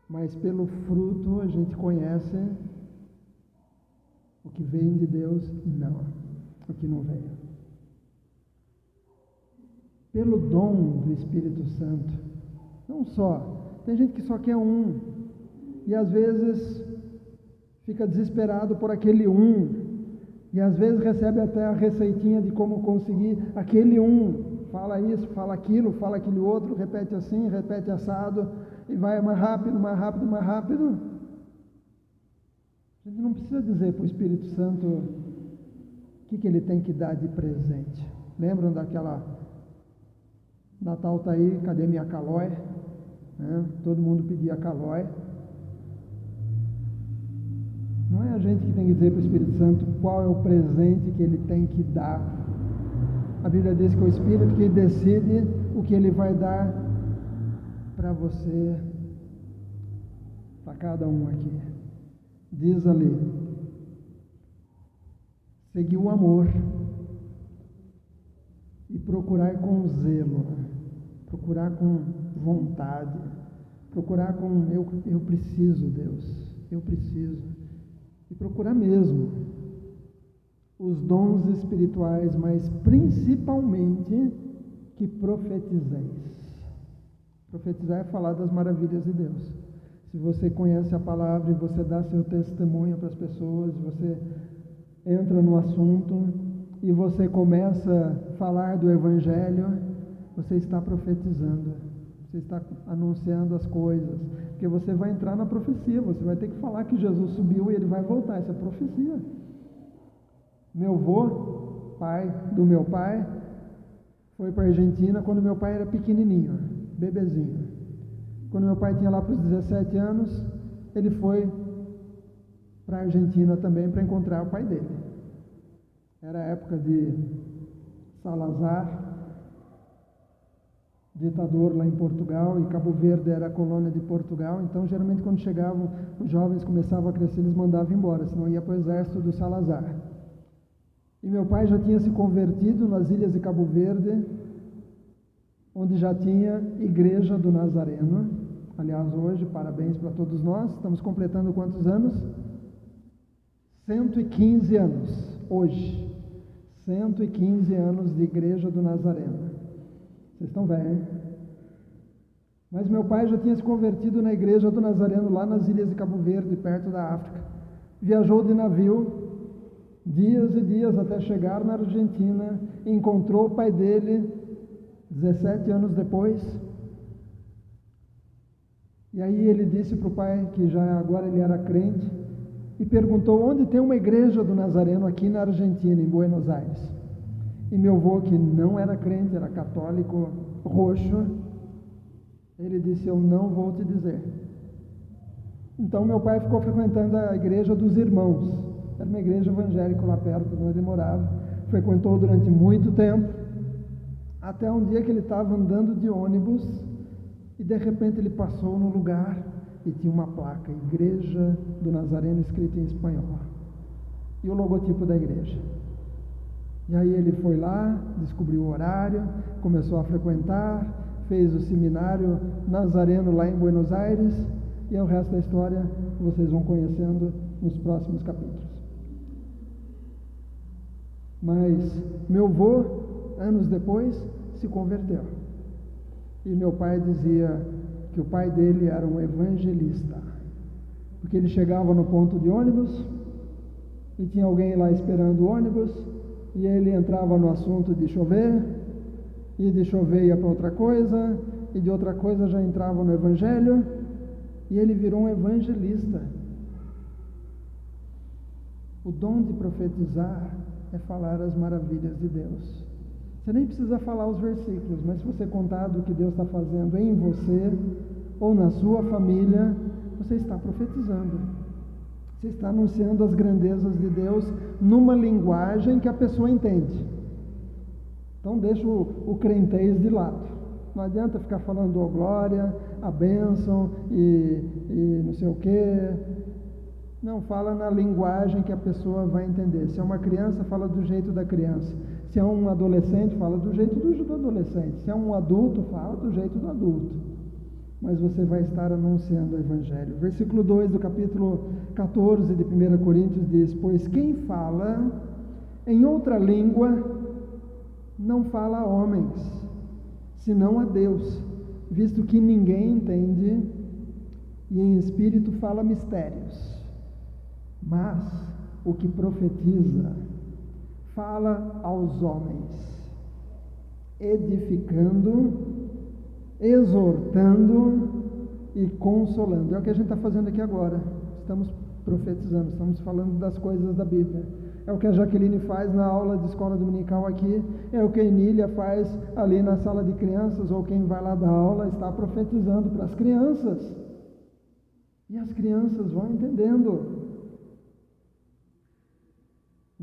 mas pelo fruto a gente conhece o que vem de Deus e não, o que não veio. Pelo dom do Espírito Santo, não só, tem gente que só quer um, e às vezes fica desesperado por aquele um, e às vezes recebe até a receitinha de como conseguir aquele um, fala isso, fala aquilo, fala aquele outro, repete assim, repete assado, e vai mais rápido, mais rápido, mais rápido. A gente não precisa dizer para o Espírito Santo o que ele tem que dar de presente. Lembram daquela Natal está aí, cadê minha calói? Todo mundo pedia calói. Não é a gente que tem que dizer para o Espírito Santo qual é o presente que ele tem que dar. A Bíblia diz que é o Espírito que decide o que ele vai dar para você, para cada um aqui. Diz ali, seguir o amor e procurar com zelo, procurar com vontade, procurar com eu preciso, Deus, eu preciso, e procurar mesmo os dons espirituais, mas principalmente que profetizeis. Profetizar é falar das maravilhas de Deus. Se você conhece a palavra e você dá seu testemunho para as pessoas, você entra no assunto e você começa a falar do Evangelho, você está profetizando, você está anunciando as coisas, porque você vai entrar na profecia, você vai ter que falar que Jesus subiu e ele vai voltar, essa é profecia. Meu avô, pai do meu pai, foi para a Argentina quando meu pai era pequenininho, bebezinho. Quando meu pai tinha lá para os 17 anos, ele foi para a Argentina também para encontrar o pai dele. Era a época de Salazar, ditador lá em Portugal, e Cabo Verde era a colônia de Portugal. Então, geralmente, quando chegavam, os jovens começavam a crescer, eles mandavam embora, senão ia para o exército do Salazar. E meu pai já tinha se convertido nas ilhas de Cabo Verde, onde já tinha Igreja do Nazareno. Aliás, hoje, parabéns para todos nós, estamos completando quantos anos? 115 anos, hoje. 115 anos de Igreja do Nazareno. Vocês estão velhos, hein? Mas meu pai já tinha se convertido na Igreja do Nazareno, lá nas ilhas de Cabo Verde, perto da África. Viajou de navio, dias e dias, até chegar na Argentina. Encontrou o pai dele, 17 anos depois. E aí ele disse para o pai, que já agora ele era crente, e perguntou onde tem uma Igreja do Nazareno aqui na Argentina, em Buenos Aires. E meu avô, que não era crente, era católico roxo, ele disse: eu não vou te dizer. Então meu pai ficou frequentando a Igreja dos Irmãos, era uma igreja evangélica lá perto de onde ele morava. Frequentou durante muito tempo, até um dia que ele estava andando de ônibus e de repente ele passou num lugar e tinha uma placa, Igreja do Nazareno, escrita em espanhol, e o logotipo da igreja. E aí ele foi lá, descobriu o horário, começou a frequentar, fez o seminário Nazareno lá em Buenos Aires, e o resto da história vocês vão conhecendo nos próximos capítulos. Mas meu avô, anos depois, se converteu. E meu pai dizia que o pai dele era um evangelista, porque ele chegava no ponto de ônibus e tinha alguém lá esperando o ônibus, e ele entrava no assunto de chover, e de chover ia para outra coisa, e de outra coisa já entrava no evangelho, e ele virou um evangelista. O dom de profetizar é falar as maravilhas de Deus. Você nem precisa falar os versículos, mas se você contar do que Deus está fazendo em você ou na sua família, você está profetizando. Você está anunciando as grandezas de Deus numa linguagem que a pessoa entende. Então deixa o crentez de lado. Não adianta ficar falando a glória, a bênção e não sei o quê. Não, fala na linguagem que a pessoa vai entender. Se é uma criança, fala do jeito da criança. Se é um adolescente, fala do jeito do adolescente. Se é um adulto, fala do jeito do adulto. Mas você vai estar anunciando o Evangelho. Versículo 2 do capítulo 14 de 1 Coríntios diz: pois quem fala em outra língua não fala a homens, senão a Deus, visto que ninguém entende, e em espírito fala mistérios. Mas o que profetiza fala aos homens, edificando, exortando e consolando. É o que a gente está fazendo aqui agora. Estamos profetizando, estamos falando das coisas da Bíblia. É o que a Jaqueline faz na aula de escola dominical aqui, é o que a Emília faz ali na sala de crianças, ou quem vai lá dar aula está profetizando para as crianças. E as crianças vão entendendo.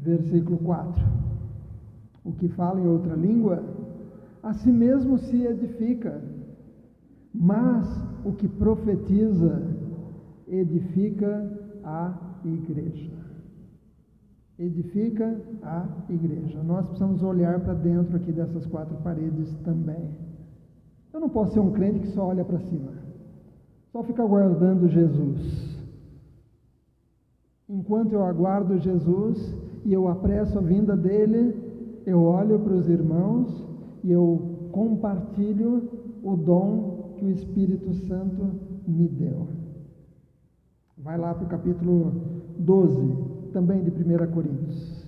Versículo 4. O que fala em outra língua, a si mesmo se edifica, mas o que profetiza, edifica a igreja. Edifica a igreja. Nós precisamos olhar para dentro aqui dessas quatro paredes também. Eu não posso ser um crente que só olha para cima, só fica aguardando Jesus. Enquanto eu aguardo Jesus e eu apresso a vinda dele, eu olho para os irmãos e eu compartilho o dom que o Espírito Santo me deu. Vai lá para o capítulo 12, também de 1 Coríntios.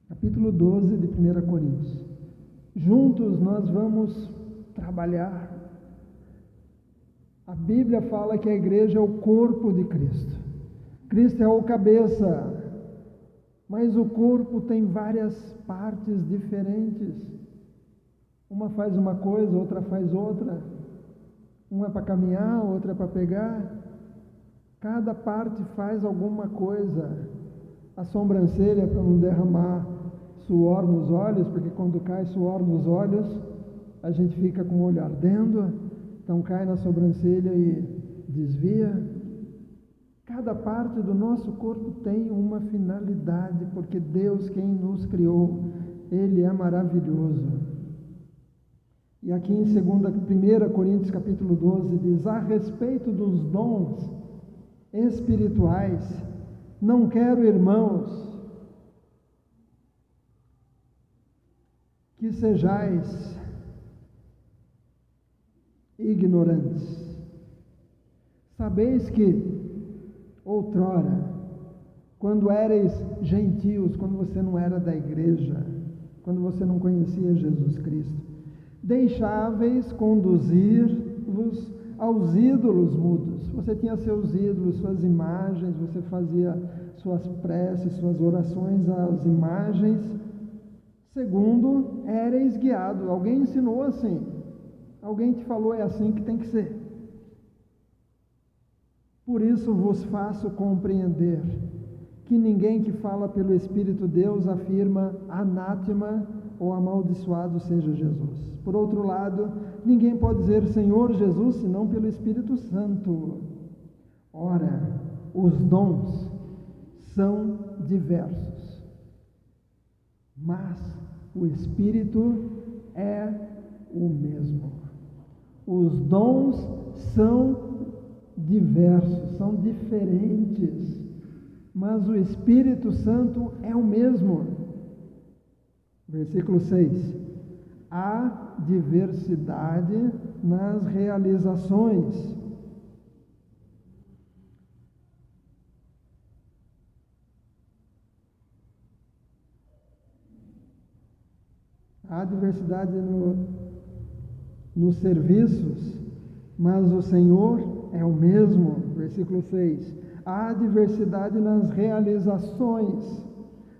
Capítulo 12 de 1 Coríntios. Juntos nós vamos trabalhar. A Bíblia fala que a igreja é o corpo de Cristo. Cristo é o cabeça, mas o corpo tem várias partes diferentes. Uma faz uma coisa, outra faz outra. Um é para caminhar, outro é para pegar. Cada parte faz alguma coisa. A sobrancelha para não derramar suor nos olhos, porque quando cai suor nos olhos, a gente fica com o olho ardendo, então cai na sobrancelha e desvia. Cada parte do nosso corpo tem uma finalidade, porque Deus, quem nos criou, Ele é maravilhoso. E aqui em 1 Coríntios capítulo 12 diz: a respeito dos dons espirituais, não quero, irmãos, que sejais ignorantes. Sabeis que outrora, quando éreis gentios, quando você não era da igreja, quando você não conhecia Jesus Cristo, deixáveis conduzir-vos aos ídolos mudos. Você tinha seus ídolos, suas imagens, você fazia suas preces, suas orações às imagens, segundo éreis guiado. Alguém ensinou assim, alguém te falou, é assim que tem que ser. Por isso vos faço compreender que ninguém que fala pelo Espírito de Deus afirma anátema ou amaldiçoado seja Jesus. Por outro lado, ninguém pode dizer Senhor Jesus senão pelo Espírito Santo. Ora, os dons são diversos, mas o Espírito é o mesmo. Os dons são diversos, são diferentes, mas o Espírito Santo é o mesmo. Versículo 6: há diversidade nas realizações. Há diversidade nos serviços, mas o Senhor é o mesmo. Versículo 6: há diversidade nas realizações,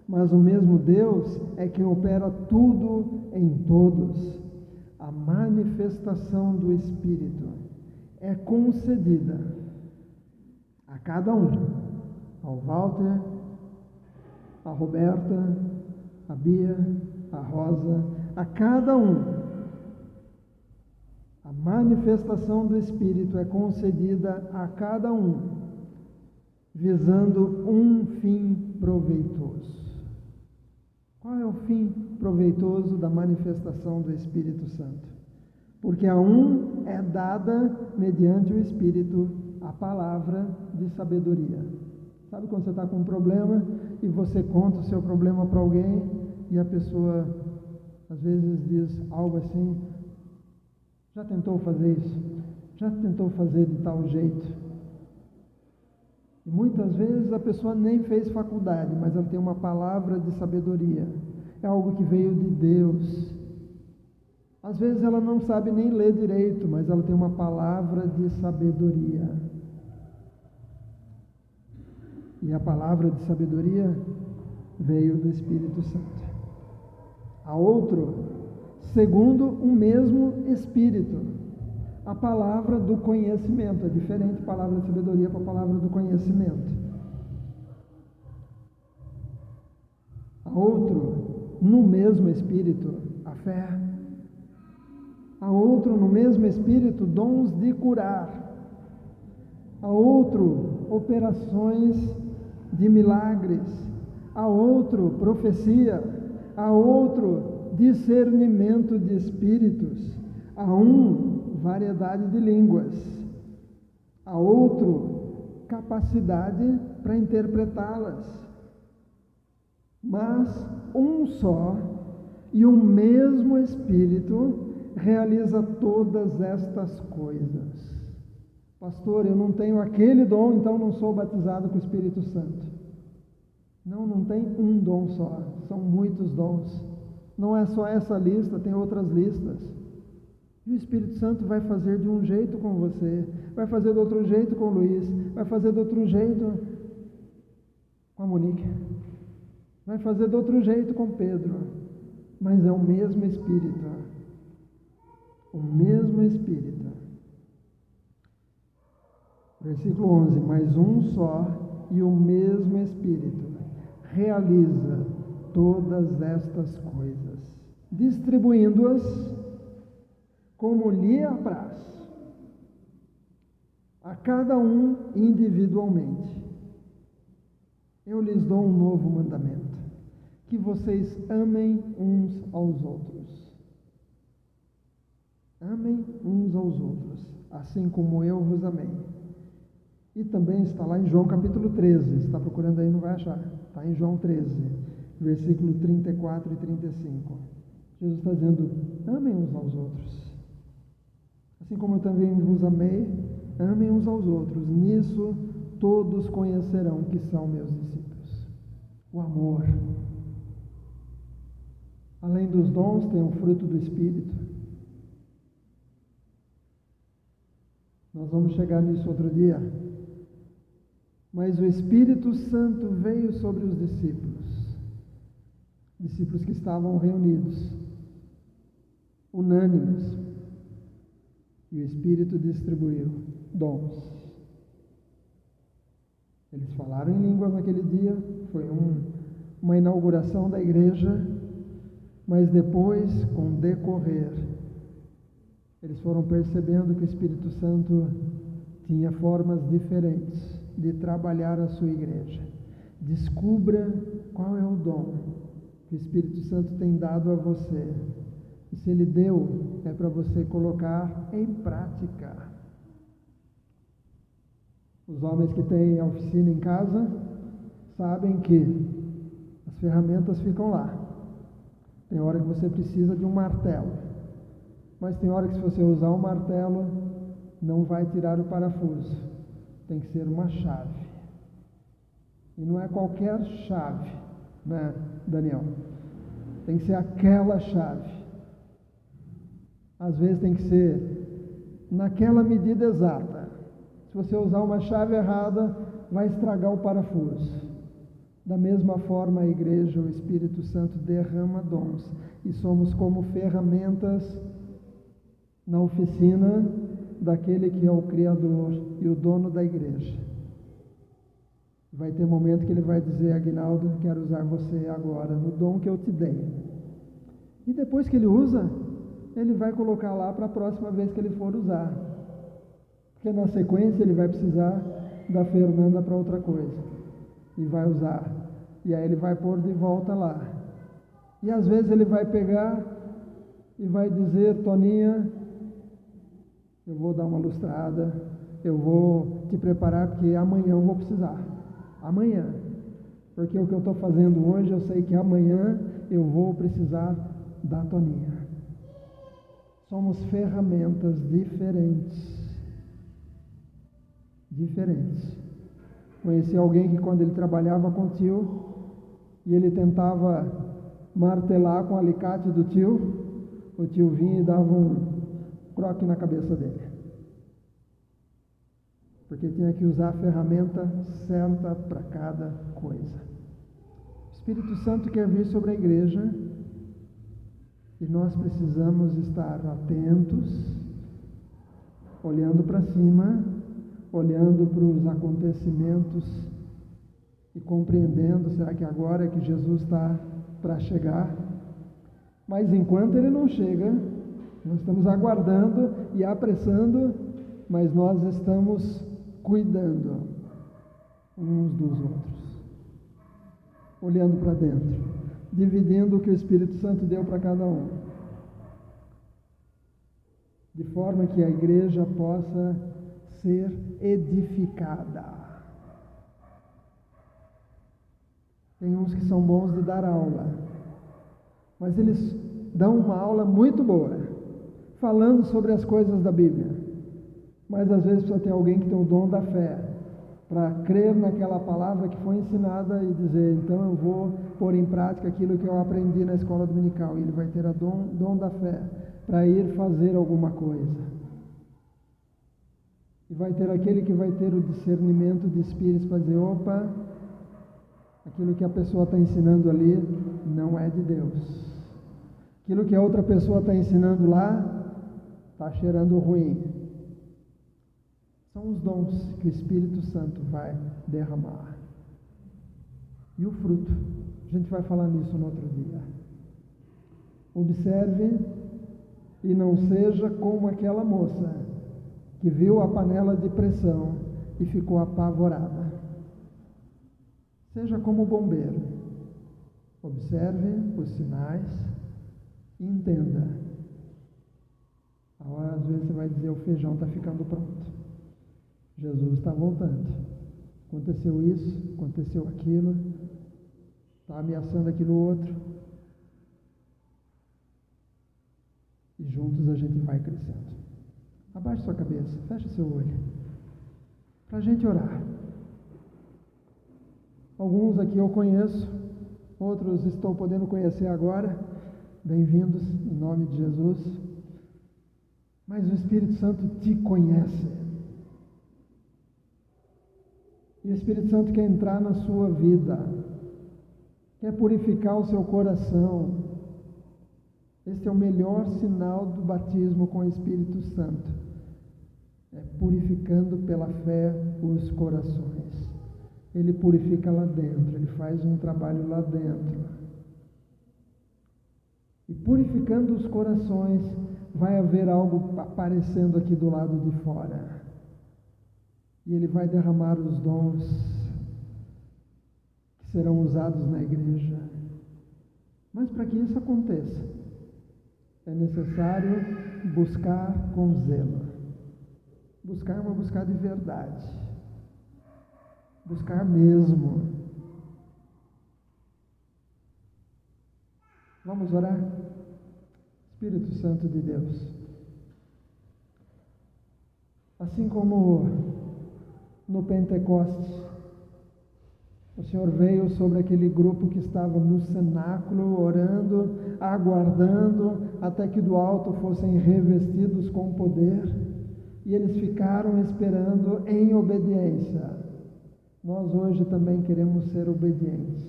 mas o mesmo Deus é quem opera tudo em todos. A manifestação do Espírito é concedida a cada um, ao Walter, a Roberta, a Bia, a Rosa, a cada um. A manifestação do Espírito é concedida a cada um, visando um fim proveitoso. Qual é o fim proveitoso da manifestação do Espírito Santo? Porque a um é dada, mediante o Espírito, a palavra de sabedoria. Sabe quando você está com um problema e você conta o seu problema para alguém e a pessoa, às vezes, diz algo assim: já tentou fazer isso? Já tentou fazer de tal jeito? E muitas vezes a pessoa nem fez faculdade, mas ela tem uma palavra de sabedoria. É algo que veio de Deus. Às vezes ela não sabe nem ler direito, mas ela tem uma palavra de sabedoria. E a palavra de sabedoria veio do Espírito Santo. A outro, segundo o mesmo Espírito, a palavra do conhecimento. É diferente a palavra de sabedoria para a palavra do conhecimento. A outro, no mesmo Espírito, a fé. A outro, no mesmo Espírito, dons de curar. A outro, operações de milagres. A outro, profecia. A outro, discernimento de espíritos. A um, variedade de línguas. A outro, capacidade para interpretá-las. Mas um só e o mesmo Espírito realiza todas estas coisas. Pastor, eu não tenho aquele dom, então não sou batizado com o Espírito Santo. Não tem um dom só, são muitos dons. Não é só essa lista, tem outras listas. E o Espírito Santo vai fazer de um jeito com você, vai fazer de outro jeito com o Luiz, vai fazer de outro jeito com a Monique, vai fazer de outro jeito com Pedro, mas é o mesmo Espírito. O mesmo Espírito. Versículo 11: mas um só e o mesmo Espírito realiza todas estas coisas, distribuindo-as como lhe apraz, a cada um individualmente. Eu lhes dou um novo mandamento, que vocês amem uns aos outros. Amem uns aos outros, assim como eu vos amei. E também está lá em João capítulo 13, se está procurando aí não vai achar, está em João 13, versículo 34 e 35. Jesus está dizendo, amem uns aos outros. Assim como eu também vos amei, amem uns aos outros. Nisso todos conhecerão que são meus discípulos. O amor. Além dos dons, tem o fruto do Espírito. Nós vamos chegar nisso outro dia. Mas o Espírito Santo veio sobre os discípulos que estavam reunidos, unânimes, e o Espírito distribuiu dons. Eles falaram em línguas naquele dia, foi uma inauguração da igreja, mas depois, com o decorrer, eles foram percebendo que o Espírito Santo tinha formas diferentes de trabalhar a sua igreja. Descubra qual é o dom que o Espírito Santo tem dado a você. E se Ele deu, é para você colocar em prática. Os homens que têm a oficina em casa sabem que as ferramentas ficam lá. Tem hora que você precisa de um martelo, mas tem hora que se você usar o martelo, não vai tirar o parafuso. Tem que ser uma chave. E não é qualquer chave, né, Daniel? Tem que ser aquela chave. Às vezes tem que ser naquela medida exata. Se você usar uma chave errada, vai estragar o parafuso. Da mesma forma, a igreja, o Espírito Santo derrama dons. E somos como ferramentas na oficina daquele que é o Criador e o dono da igreja. Vai ter momento que ele vai dizer, Aguinaldo, quero usar você agora, no dom que eu te dei. E depois que ele usa, ele vai colocar lá para a próxima vez que ele for usar. Porque na sequência ele vai precisar da Fernanda para outra coisa. E vai usar. E aí ele vai pôr de volta lá. E às vezes ele vai pegar e vai dizer, Toninha, eu vou dar uma lustrada, eu vou te preparar porque amanhã eu vou precisar. Amanhã. Porque o que eu estou fazendo hoje, eu sei que amanhã eu vou precisar da Toninha. Somos ferramentas diferentes. Diferentes. Conheci alguém que quando ele trabalhava com o tio, e ele tentava martelar com o alicate do tio, o tio vinha e dava um croque na cabeça dele. Porque tinha que usar a ferramenta certa para cada coisa. O Espírito Santo quer vir sobre a igreja e nós precisamos estar atentos, olhando para cima, olhando para os acontecimentos e compreendendo, será que agora é que Jesus está para chegar? Mas enquanto ele não chega, nós estamos aguardando e apressando, mas nós estamos cuidando uns dos outros, olhando para dentro, dividindo o que o Espírito Santo deu para cada um, de forma que a igreja possa ser edificada. Tem uns que são bons de dar aula, mas eles dão uma aula muito boa, falando sobre as coisas da Bíblia. Mas às vezes precisa ter alguém que tem o dom da fé, para crer naquela palavra que foi ensinada e dizer, então eu vou pôr em prática aquilo que eu aprendi na escola dominical. E ele vai ter o dom da fé para ir fazer alguma coisa. E vai ter aquele que vai ter o discernimento de espíritos para dizer, opa, aquilo que a pessoa está ensinando ali não é de Deus. Aquilo que a outra pessoa está ensinando lá está cheirando ruim. São os dons que o Espírito Santo vai derramar. E o fruto, a gente vai falar nisso no outro dia. Observe e não seja como aquela moça que viu a panela de pressão e ficou apavorada. Seja como o bombeiro. Observe os sinais e entenda. Agora, às vezes, você vai dizer, o feijão está ficando pronto. Jesus está voltando. Aconteceu isso, aconteceu aquilo, está ameaçando aquilo outro. E juntos a gente vai crescendo. Abaixe sua cabeça, feche seu olho, para a gente orar. Alguns aqui eu conheço, outros estou podendo conhecer agora. Bem-vindos, em nome de Jesus. Mas o Espírito Santo te conhece. E o Espírito Santo quer entrar na sua vida, quer purificar o seu coração. Este é o melhor sinal do batismo com o Espírito Santo. É purificando pela fé os corações. Ele purifica lá dentro, ele faz um trabalho lá dentro. E purificando os corações, vai haver algo aparecendo aqui do lado de fora. E ele vai derramar os dons que serão usados na igreja. Mas para que isso aconteça, é necessário buscar com zelo. Buscar é uma buscar de verdade. Buscar mesmo. Vamos orar? Espírito Santo de Deus, assim como no Pentecostes, o Senhor veio sobre aquele grupo que estava no cenáculo, orando, aguardando, até que do alto fossem revestidos com poder, e eles ficaram esperando em obediência. Nós hoje também queremos ser obedientes,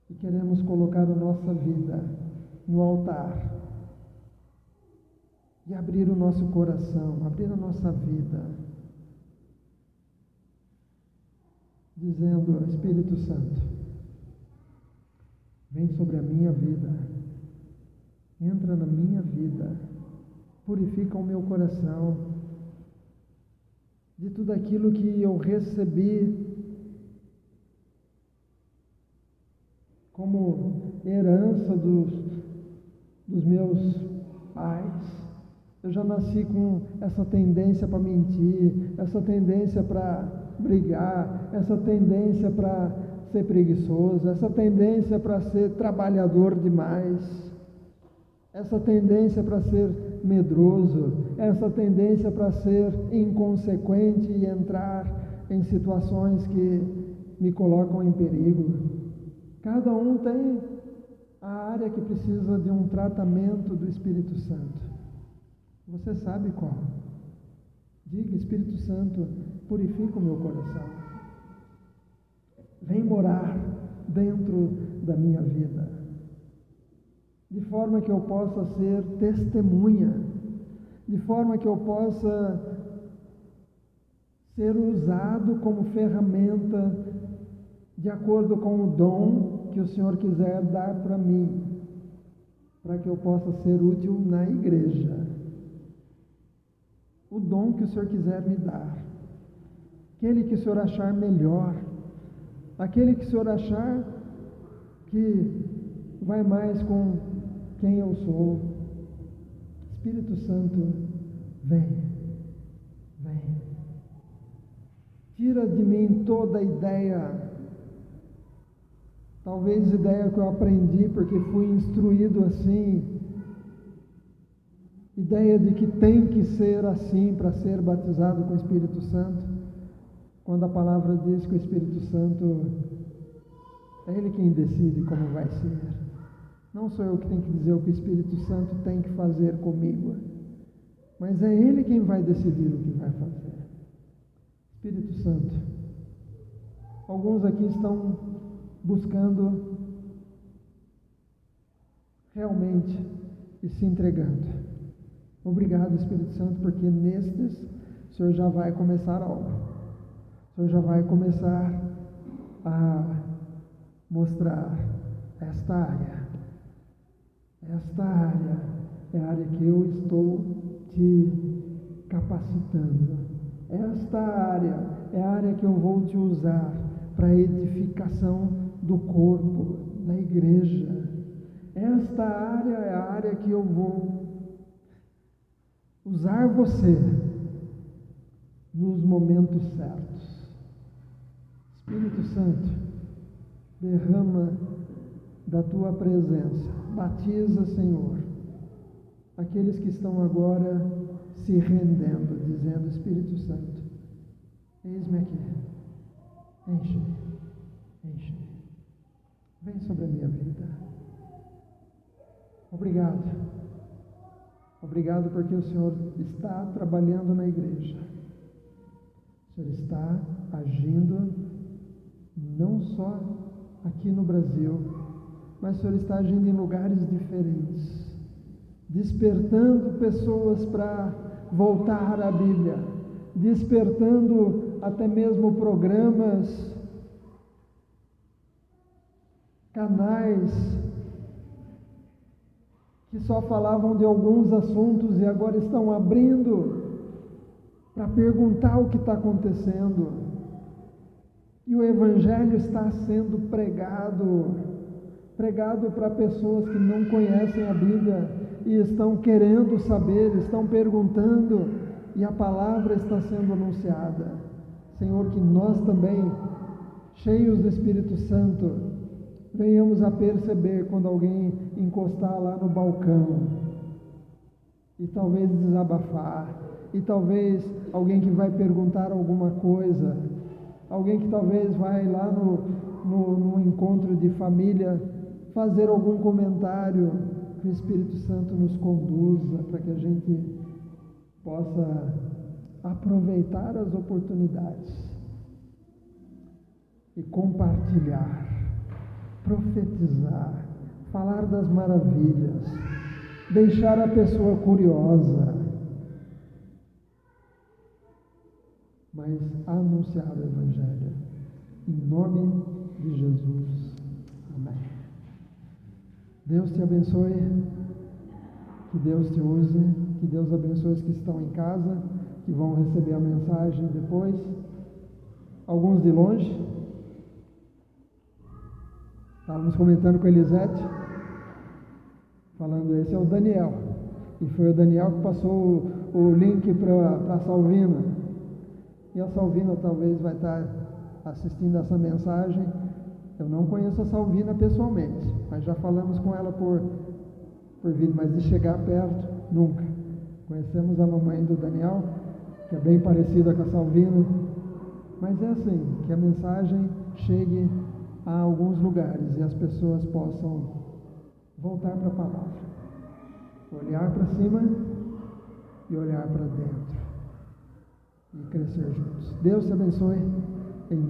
e queremos colocar a nossa vida no altar, e abrir o nosso coração, abrir a nossa vida, dizendo: Espírito Santo, vem sobre a minha vida, entra na minha vida, purifica o meu coração de tudo aquilo que eu recebi como herança dos meus pais. Eu já nasci com essa tendência para mentir, essa tendência para brigar, essa tendência para ser preguiçoso, essa tendência para ser trabalhador demais, essa tendência para ser medroso, essa tendência para ser inconsequente e entrar em situações que me colocam em perigo. Cada um tem a área que precisa de um tratamento do Espírito Santo. Você sabe qual? Diga: Espírito Santo, purifica o meu coração. Vem morar dentro da minha vida, de forma que eu possa ser testemunha, de forma que eu possa ser usado como ferramenta de acordo com o dom que o Senhor quiser dar para mim, para que eu possa ser útil na igreja. O dom que o Senhor quiser me dar, aquele que o Senhor achar melhor, aquele que o Senhor achar que vai mais com quem eu sou. Espírito Santo, vem, vem. Tira de mim toda ideia, talvez ideia que eu aprendi porque fui instruído assim, ideia de que tem que ser assim para ser batizado com o Espírito Santo, quando a palavra diz que o Espírito Santo é Ele quem decide como vai ser. Não sou eu que tenho que dizer o que o Espírito Santo tem que fazer comigo, mas é Ele quem vai decidir o que vai fazer. Espírito Santo, alguns aqui estão buscando realmente e se entregando. Obrigado, Espírito Santo, porque nestes o Senhor já vai começar algo. O Senhor já vai começar a mostrar esta área. Esta área é a área que eu estou te capacitando. Esta área é a área que eu vou te usar para a edificação do corpo, da igreja. Esta área é a área que eu vou usar você nos momentos certos. Espírito Santo, derrama da tua presença. Batiza, Senhor, aqueles que estão agora se rendendo, dizendo: Espírito Santo, eis-me aqui, enche-me, enche-me, vem sobre a minha vida. Obrigado, obrigado porque o Senhor está trabalhando na igreja, o Senhor está agindo não só aqui no Brasil, mas o Senhor está agindo em lugares diferentes, despertando pessoas para voltar à Bíblia, despertando até mesmo programas, canais que só falavam de alguns assuntos e agora estão abrindo para perguntar o que está acontecendo. E o Evangelho está sendo pregado para pessoas que não conhecem a Bíblia e estão querendo saber, estão perguntando, e a palavra está sendo anunciada. Senhor, que nós também, cheios do Espírito Santo, venhamos a perceber quando alguém encostar lá no balcão e talvez desabafar, e talvez alguém que vai perguntar alguma coisa, alguém que talvez vai lá no encontro de família fazer algum comentário, que o Espírito Santo nos conduza para que a gente possa aproveitar as oportunidades e compartilhar, profetizar, falar das maravilhas, deixar a pessoa curiosa, mas anunciar o Evangelho, em nome de Jesus. Amém. Deus te abençoe, que Deus te use, que Deus abençoe os que estão em casa, que vão receber a mensagem depois, alguns de longe. Estávamos comentando com a Elisete, falando, esse é o Daniel, e foi o Daniel que passou o link para a Salvina, e a Salvina talvez vai estar assistindo essa mensagem. Eu não conheço a Salvina pessoalmente, mas já falamos com ela por vídeo, mas de chegar perto, nunca. Conhecemos a mamãe do Daniel, que é bem parecida com a Salvina, mas é assim, que a mensagem chegue a alguns lugares e as pessoas possam voltar para a palavra, olhar para cima e olhar para dentro e crescer juntos. Deus te abençoe. Em